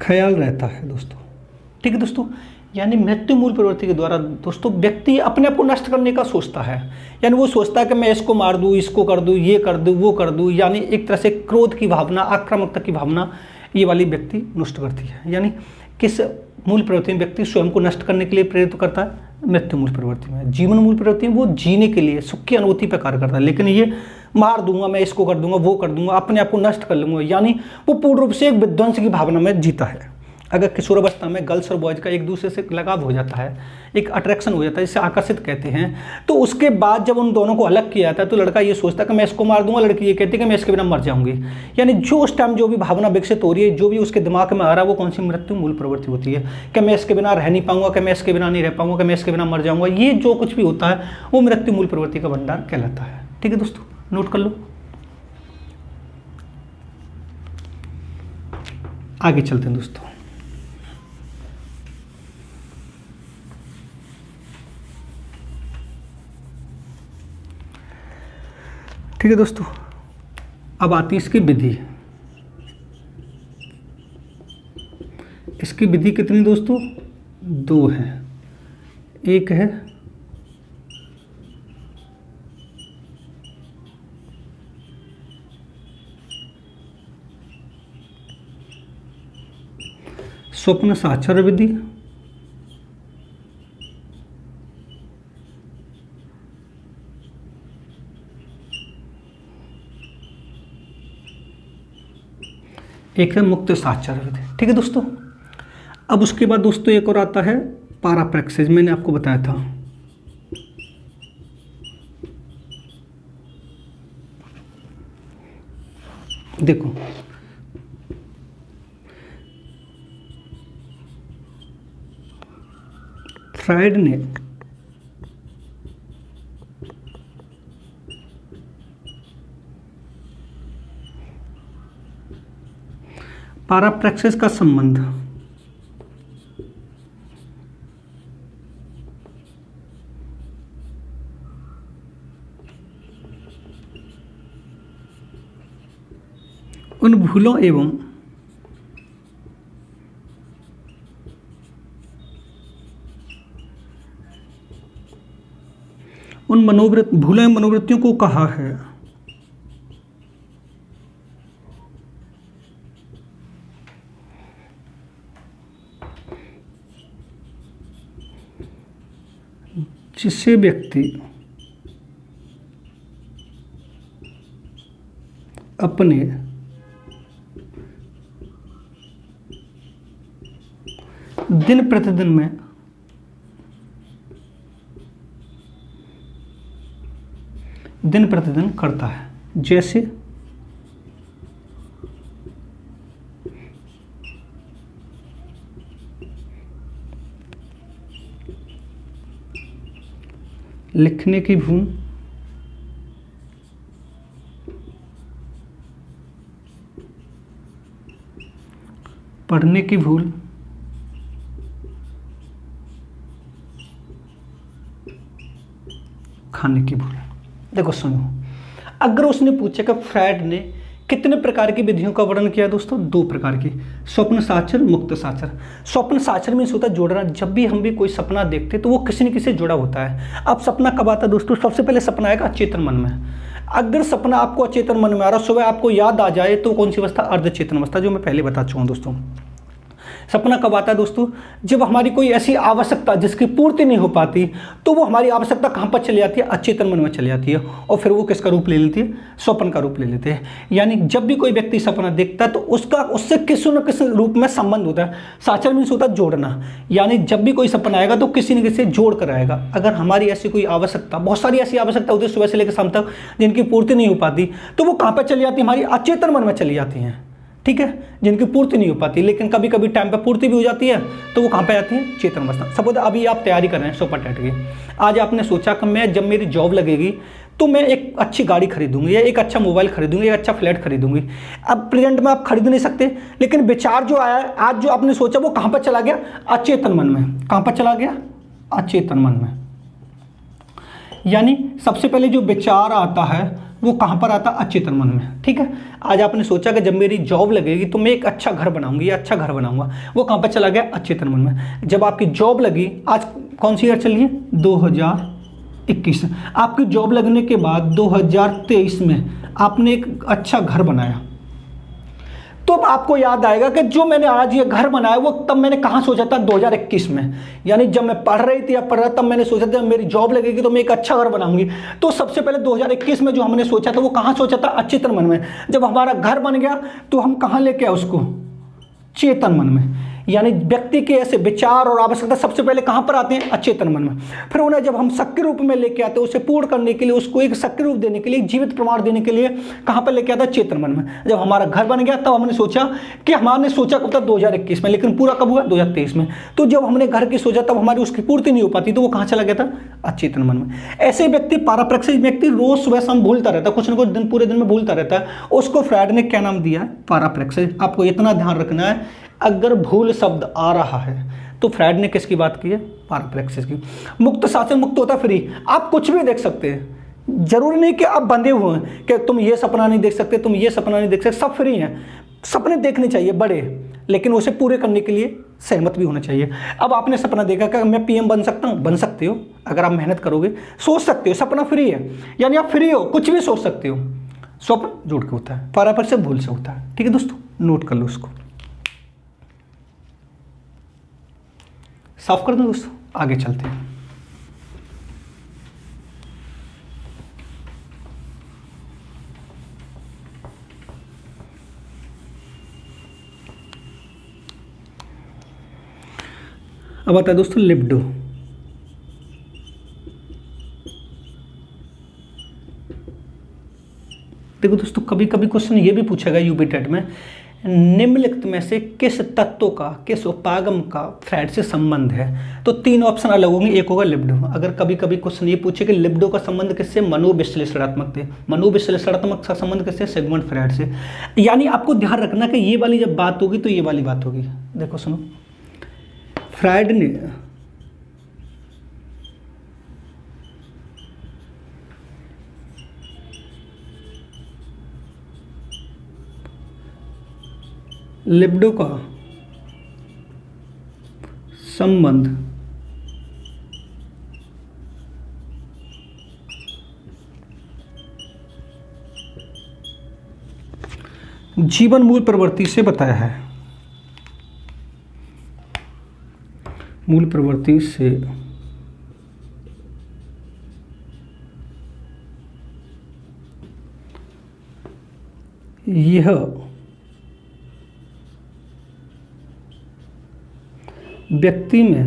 ख्याल रहता है दोस्तों। ठीक है दोस्तों, यानी मृत्यु मूल प्रवृत्ति के द्वारा दोस्तों व्यक्ति अपने आप को नष्ट करने का सोचता है। यानी वो सोचता है कि मैं इसको मार दूँ, इसको कर दूँ, ये कर दूँ, वो कर दूँ। यानी एक तरह से क्रोध की भावना, आक्रामकता की भावना ये वाली व्यक्ति नष्ट करती है। यानी किस मूल प्रवृत्ति में व्यक्ति स्वयं को नष्ट करने के लिए प्रेरित करता है? मृत्यु मूल प्रवृत्ति में। जीवन मूल प्रवृत्ति में वो जीने के लिए, सुख की अनुभूति पर कार्य करता है। लेकिन ये मार दूंगा, मैं इसको कर दूंगा, वो कर दूंगा, अपने आप को नष्ट कर लूंगा, यानी वो पूर्ण रूप से एक विध्वंस की भावना में जीता है। अगर किशोरावस्था में गर्ल्स और बॉयज का एक दूसरे से लगाव हो जाता है, एक अट्रैक्शन हो जाता है, जिसे आकर्षित कहते हैं, तो उसके बाद जब उन दोनों को अलग किया जाता है तो लड़का ये सोचता है कि मैं इसको मार दूंगा, लड़की ये कहती है कि मैं इसके बिना मर जाऊंगी। यानी जो उस टाइम जो भी भावना विकसित हो रही है, जो भी उसके दिमाग में आ रहा है, वो कौन सी मृत्यु मूल प्रवृत्ति होती है कि मैं इसके बिना रह नहीं पाऊंगा, कि मैं इसके बिना नहीं रह पाऊंगा, कि मैं इसके बिना मर जाऊंगा। ये जो कुछ भी होता है वो मृत्यु मूल प्रवृत्ति का भंडार कहलाता है। ठीक है दोस्तों, नोट कर लो। आगे चलते हैं दोस्तों। ठीक है दोस्तों, अब आती है इसकी विधि। इसकी विधि कितनी दोस्तों? 2 है। एक है स्वप्न साक्षर विधि, एक है मुक्त साक्षर विधि। ठीक है दोस्तों, अब उसके बाद दोस्तों एक और आता है पैराप्रैक्सिस। मैंने आपको बताया था, देखो फ्रायड ने पैराप्रैक्सिस का संबंध उन भूलों एवं उन भूलों एवं मनोवृत्तियों को कहा है जिससे व्यक्ति अपने दिन प्रतिदिन में करता है। जैसे लिखने की भूल, पढ़ने की भूल, खाने की भूल। देखो सुनो, अगर उसने पूछा कि फ्रायड ने कितने प्रकार की विधियों का वर्णन किया दोस्तों? 2 प्रकार की, स्वप्न साक्षर, मुक्त साक्षर। स्वप्न साक्षर में होता है जोड़ना। जब भी हम भी कोई सपना देखते तो वो किसी न किसी से जुड़ा होता है। अब सपना कब आता है दोस्तों? सबसे पहले सपना आएगा अचेतन मन में। अगर सपना आपको अचेतन मन में आ रहा, सुबह आपको याद आ जाए, तो कौन सी अवस्था? अर्धचेतन अवस्था, जो मैं पहले बता चुका हूँ दोस्तों। सपना कब आता है दोस्तों? जब हमारी कोई ऐसी आवश्यकता जिसकी पूर्ति नहीं हो पाती, तो वो हमारी आवश्यकता कहाँ पर चली जाती है? अचेतन मन में चली जाती है, और फिर वो किसका रूप ले लेती है? स्वप्न का रूप ले लेते हैं। यानी जब भी कोई व्यक्ति सपना देखता है तो उसका उससे किसी न किसी रूप में संबंध होता है। साक्षर मीन्स होता है जोड़ना, यानी जब भी कोई सपना आएगा तो किसी न किसी से जोड़ कर आएगा। अगर हमारी ऐसी कोई आवश्यकता, बहुत सारी ऐसी आवश्यकता होती है सुबह से लेकर शाम तक जिनकी पूर्ति नहीं हो पाती, तो वो कहाँ पर चली जाती है? हमारी अचेतन मन में चली जाती हैं। ठीक है, जिनकी पूर्ति नहीं हो पाती, लेकिन कभी कभी टाइम पे पूर्ति भी हो जाती है, तो वो कहाँ पे आती है? चेतन अवस्था। सपोज अभी आप तैयारी कर रहे हैं सुपर टेट की। आज आपने सोचा कि मैं जब मेरी जॉब लगेगी तो मैं एक अच्छी गाड़ी खरीदूंगी या एक अच्छा मोबाइल खरीदूंगी या अच्छा फ्लैट खरीदूंगी। अब प्रेजेंट में आप खरीद नहीं सकते, लेकिन विचार जो आया है आज जो आपने सोचा वो कहाँ पर चला गया? अचेतन मन में। कहाँ पर चला गया? अचेतन मन में। यानी सबसे पहले जो विचार आता है वो कहाँ पर आता है? अचेतन मन में। ठीक है, आज आपने सोचा कि जब मेरी जॉब लगेगी तो मैं एक अच्छा घर बनाऊंगी या अच्छा घर बनाऊंगा, वो कहाँ पर चला गया? अचेतन मन में। जब आपकी जॉब लगी, आज कौन सी ईयर चल रही है? 2021। आपकी जॉब लगने के बाद 2023 में आपने एक अच्छा घर बनाया, तो अब आपको याद आएगा कि जो मैंने आज ये घर बनाया वो तब मैंने कहाँ सोचा था? 2021 में। यानी जब मैं पढ़ रही थी या पढ़ रहा, तब मैंने सोचा था मेरी जॉब लगेगी तो मैं एक अच्छा घर बनाऊंगी। तो सबसे पहले 2021 में जो हमने सोचा था वो कहाँ सोचा था? अचेतन मन में। जब हमारा घर बन गया तो हम कहाँ लेके आए उसको? चेतन मन में। यानी व्यक्ति के ऐसे विचार और आवश्यकता सबसे पहले कहाँ पर आते हैं? अचेतन मन में। फिर उन्हें जब हम सक्रिय रूप में लेके आते हैं, उसे पूर्ण करने के लिए, उसको एक सक्रिय रूप देने के लिए, जीवित प्रमाण देने के लिए कहाँ पर लेके आता है? चेतन मन में। जब हमारा घर बन गया तब हमने सोचा कि हमने सोचा कब था? 2021 में, लेकिन पूरा कब हुआ? 2023 में। तो जब हमने घर की सोचा तब हमारी उसकी पूर्ति नहीं हो पाती, तो वो कहाँ चला गया था? अचेतन मन में। ऐसे व्यक्ति, पाराप्रेक्षिक व्यक्ति रोज सुबह शाम भूलता रहता है, कुछ ना कुछ दिन पूरे दिन में भूलता रहता है। उसको फ्रायड ने क्या नाम दिया है? पाराप्रेक्षिक। आपको इतना ध्यान रखना है, अगर भूल शब्द आ रहा है तो फ्रायड ने किसकी बात की है? पाराप्रेक्षिक की। मुक्त शासन, मुक्त होता फ्री। आप कुछ भी देख सकते हैं, जरूरी नहीं कि आप बंधे हुए हैं कि तुम ये सपना नहीं देख सकते, तुम ये सपना नहीं देख सकते। सब फ्री हैं, सपने देखने चाहिए बड़े, लेकिन उसे पूरे करने के लिए सहमत भी होना चाहिए। अब आपने सपना देखा कि मैं पीएम बन सकता हूँ, बन सकते हो अगर आप मेहनत करोगे, सोच सकते हो, सपना फ्री है। यानी आप फ्री हो, कुछ भी सोच सकते हो। स्वप्न जुड़ के होता है, पाराप्रेक्षिक भूल से होता है। ठीक है दोस्तों, नोट कर लो उसको, साफ कर दो दोस्तों, आगे चलते हैं। अब आता है दोस्तों लिबिडो। देखो दोस्तों, कभी कभी क्वेश्चन ये भी पूछेगा यूपी टेट में, निम्नलिखित में से किस तत्व का, किस उपागम का फ्रायड से संबंध है? तो तीन ऑप्शन अलग होंगे, एक होगा लिबिडो। अगर कभी कभी क्वेश्चन ये पूछे कि लिबिडो का संबंध किससे? मनोविश्लेषणात्मक से। मनोविश्लेषणात्मक का संबंध किससे? सिगमंड फ्रायड से। यानी आपको ध्यान रखना कि ये वाली जब बात होगी तो ये वाली बात होगी। देखो सुनो, फ्रायड ने लिबिडो का संबंध जीवन मूल प्रवृत्ति से बताया है। मूल प्रवृत्ति से यह व्यक्ति में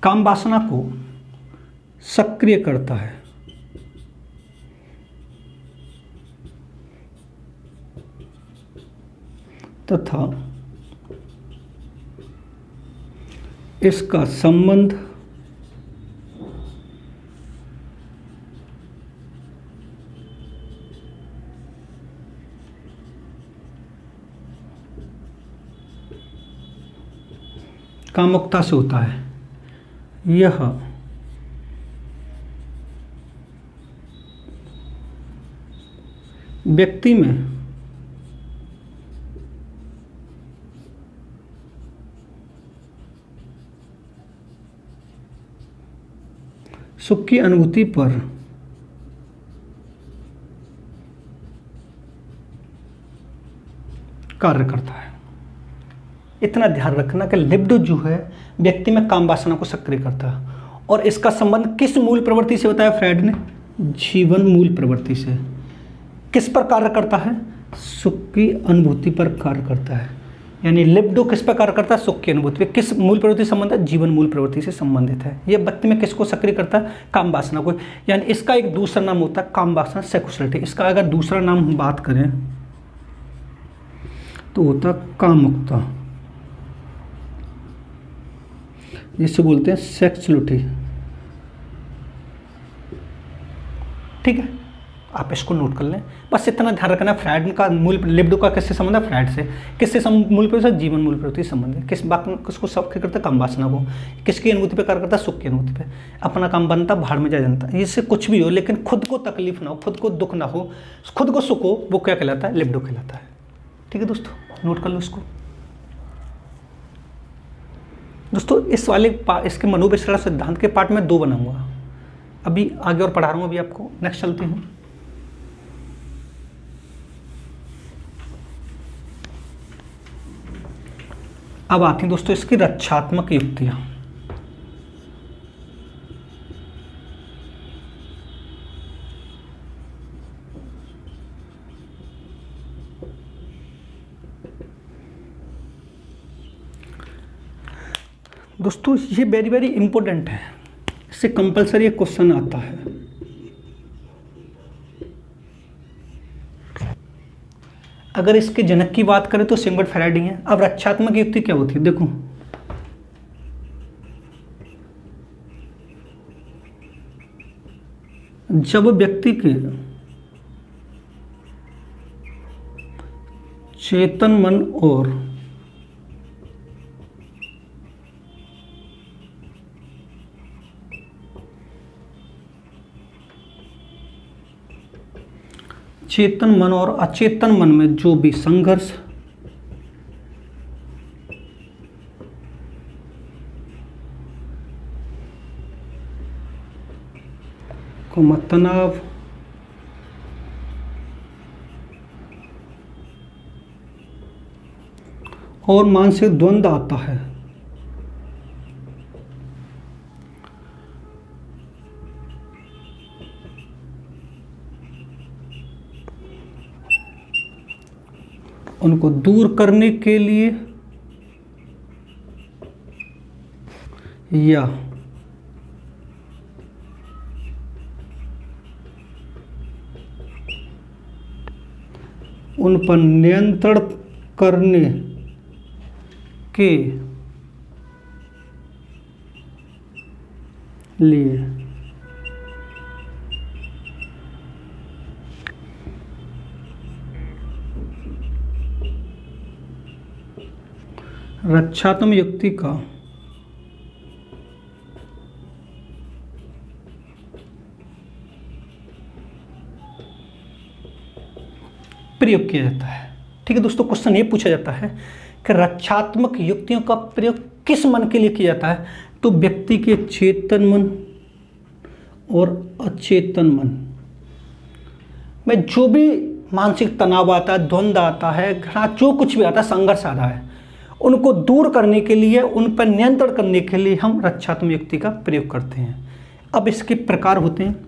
काम वासना को सक्रिय करता है तथा इसका संबंध कामुकता से होता है। यह व्यक्ति में सुख की अनुभूति पर कार्य करता है। इतना ध्यान रखना कि लिबिडो जो है व्यक्ति में काम वासना को सक्रिय करता है, और इसका संबंध किस मूल प्रवृत्ति से बताया फ्रायड ने? जीवन मूल प्रवृत्ति से। किस पर कार्य करता है? सुख की अनुभूति पर कार्य करता है। यानी लिबिडो किस पर कार्य करता है? सुख की अनुभूति पर। किस मूल प्रवृत्ति से संबंध है? जीवन मूल प्रवृत्ति से संबंधित है। यह व्यक्ति में किसको सक्रिय करता है? काम वासना को। यानी इसका एक दूसरा नाम होता है काम वासना, सेक्सुअलिटी। इसका अगर दूसरा नाम हम बात करें तो होता कामुकता, जिसे बोलते हैं सेक्सुअलिटी। ठीक है, आप इसको नोट कर लें। बस इतना ध्यान रखना, फ्रायड का मूल लिबिडो का किससे संबंध है? फ्रायड से। किससे मूल प्रवृत्ति से? जीवन मूल प्रवृत्ति से संबंध है। किसको सब करता है? काम वासना को। किसकी अनुभूति पे कार्य करता है? सुख की अनुभूति पे। अपना काम बनता, भाड़ में जा जनता। इससे कुछ भी हो, लेकिन खुद को तकलीफ ना हो, खुद को दुख ना हो, खुद को सुख हो, वो क्या कहलाता है? लिबिडो कहलाता है। ठीक है दोस्तों, नोट कर लो इसको। दोस्तों इस वाले इसके मनोविश्लेषण सिद्धांत के पार्ट में 2 बनाऊंगा, अभी आगे और पढ़ा रहा हूँ अभी आपको। नेक्स्ट चलते हैं। अब आती हैं दोस्तों इसकी रक्षात्मक युक्तियां। दोस्तों ये वेरी वेरी इंपॉर्टेंट है, इससे कंपलसरी एक क्वेश्चन आता है। अगर इसके जनक की बात करें तो सिगमंड फ्रायड ही है। अब रक्षात्मक युक्ति क्या होती है? देखो, जब व्यक्ति के चेतन मन और चेतन मन और अचेतन मन में जो भी संघर्ष, तनाव, और मानसिक द्वंद्व आता है, उनको दूर करने के लिए या उन पर नियंत्रण करने के लिए रक्षात्मक युक्ति का प्रयोग किया जाता है। ठीक है दोस्तों, क्वेश्चन ये पूछा जाता है कि रक्षात्मक युक्तियों का प्रयोग किस मन के लिए किया जाता है? तो व्यक्ति के चेतन मन और अचेतन मन में जो भी मानसिक तनाव आता है, द्वंद्व आता है, घृणा, जो कुछ भी आता है, संघर्ष आ रहा है, उनको दूर करने के लिए, उन पर नियंत्रण करने के लिए हम रक्षात्मक युक्ति का प्रयोग करते हैं। अब इसके प्रकार होते हैं।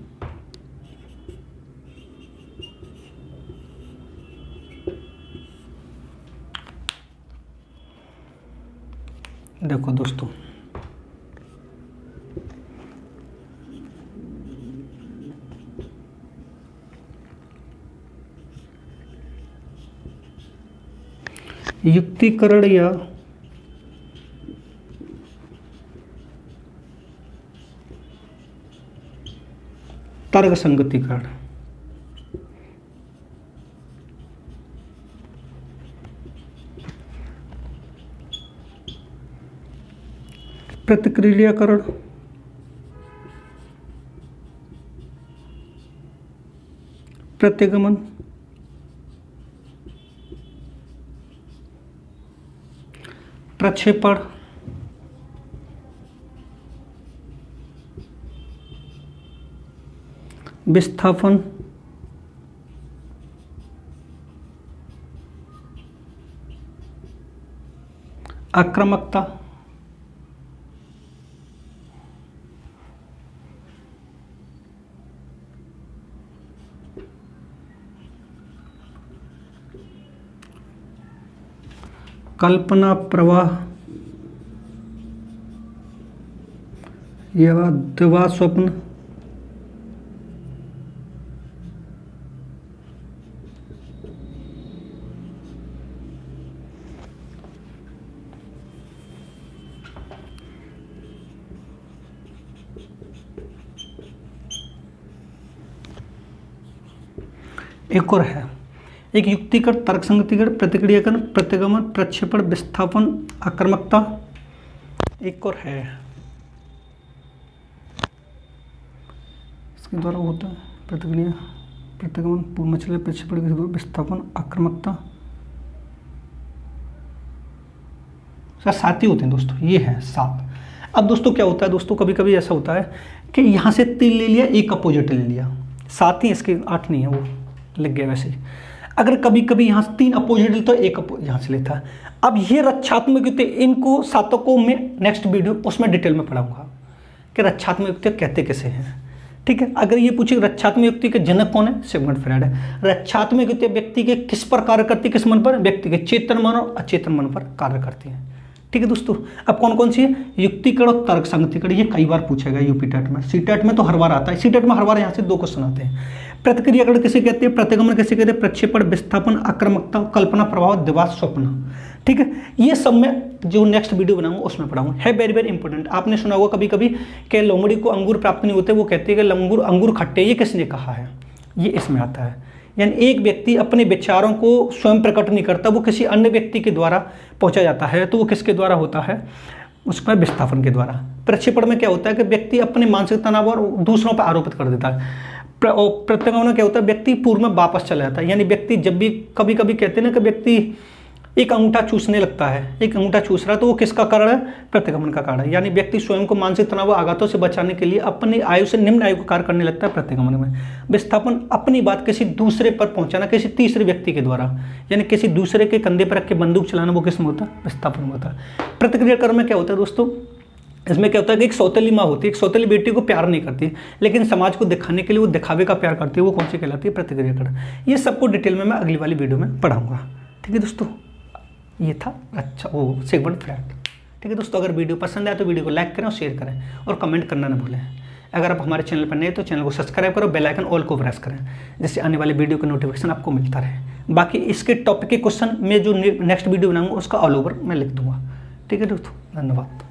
देखो दोस्तों, युक्तिकरण या तर्क संगतिकरण, प्रतिक्रियाकरण, प्रत्यगमन, प्रक्षेपण, विस्थापन, आक्रामकता, कल्पना प्रवाह या दिवा स्वप्न, एक और है, एक युक्तिकर, तर्कसंगतिकर, प्रतिक्रियाकरण, प्रतिगमन, प्रक्षेपण, विस्थापन, आक्रामकता। एक और है, इसके द्वारा होता है प्रतिक्रिया, प्रतिगमन, पूर्वचर्या, प्रक्षेपण, विस्थापन, आक्रामकता। सात ही होते हैं दोस्तों, ये है 7। अब दोस्तों क्या होता है दोस्तों, कभी कभी ऐसा होता है कि यहाँ से 3 ले लिया, एक अपोजिट ले लिया, 7 ही इसके, 8 नहीं है, वो लग गया वैसे। अगर कभी कभी यहाँ से 3 अपोजिट तो एक यहाँ से लेता है। अब ये रक्षात्मक युक्ति, इनको 7 को मैं नेक्स्ट वीडियो उसमें डिटेल में पढ़ाऊंगा कि रक्षात्मक युक्ति कहते कैसे हैं, ठीक है। अगर ये पूछे रक्षात्मक युक्ति के जनक कौन है, सिगमंड फ्रॉइड है। रक्षात्मक युक्ति व्यक्ति के किस पर कार्य करती है, किस मन पर, व्यक्ति के चेतन मन और अचेतन मन पर कार्य करती है, ठीक है दोस्तों। अब कौन कौन सी है, युक्तिकरण और तर्कसंगतिकरण, ये कई बार पूछेगा यूपी टेट में, सी टेट में तो हर बार आता है, सी टेट में हर बार यहाँ से 2 क्वेश्चन आते हैं। प्रतिक्रियाकरण किसे कहते हैं, प्रतिगमन किसे कहते हैं, प्रक्षेपण, विस्थापन, आक्रामकता, कल्पना, प्रभाव, दिवास, स्वप्न, ठीक है। ये सब मैं जो नेक्स्ट वीडियो बनाऊंगा उसमें पढ़ाऊंगा, है वेरी वेरी इंपॉर्टेंट। आपने सुना होगा कभी कभी कि लोमड़ी को अंगूर प्राप्त नहीं होते, वो कहते हैं कि अंगूर खट्टे, ये किसने कहा है, ये इसमें आता है। यानी एक व्यक्ति अपने विचारों को स्वयं प्रकट नहीं करता, वो किसी अन्य व्यक्ति के द्वारा पहुंचा जाता है, तो वो किसके द्वारा होता है, उसमें विस्थापन के द्वारा। प्रक्षेपण में क्या होता है कि व्यक्ति अपने मानसिक तनाव और दूसरों पर आरोपित कर देता है। प्रतिगमन में क्या होता है, व्यक्ति पूर्व में वापस चला जाता है, यानी व्यक्ति जब भी कभी कभी कहते हैं ना कि व्यक्ति एक अंगूठा चूसने लगता है, एक अंगूठा चूस रहा है, तो वो किसका कारण है, प्रतिगमन का कारण है। यानी व्यक्ति स्वयं को मानसिक तनाव व आघातों से बचाने के लिए अपनी आयु से निम्न आयु का कार्य करने लगता है प्रतिगमन में। विस्थापन, अपनी बात किसी दूसरे पर पहुंचाना, किसी तीसरे व्यक्ति के द्वारा, यानी किसी दूसरे के कंधे पर रख के बंदूक चलाना, वो किसमें होता है, विस्थापन में होता है। प्रतिक्रियाकरण में क्या होता है दोस्तों, इसमें क्या होता है कि एक सौतेली माँ होती है, एक सौतेली बेटी को प्यार नहीं करती, लेकिन समाज को दिखाने के लिए वो दिखावे का प्यार करती है, वो कौन सी कहलाती है, प्रतिक्रियाकरण। ये सबको डिटेल में मैं अगली वाली वीडियो में पढ़ाऊंगा, ठीक है दोस्तों। ये था अच्छा वो सिगमंड फ्रॉइड, ठीक है दोस्तों। अगर वीडियो पसंद आए तो वीडियो को लाइक करें और शेयर करें और कमेंट करना ना भूलें। अगर आप हमारे चैनल पर नए तो चैनल को सब्सक्राइब करो, बेल आइकन ऑल को प्रेस करें, जिससे आने वाली वीडियो का नोटिफिकेशन आपको मिलता रहे। बाकी इसके टॉपिक के क्वेश्चन में जो नेक्स्ट वीडियो बनाऊंगा उसका ऑल ओवर मैं लिख दूंगा, ठीक है दोस्तों। धन्यवाद।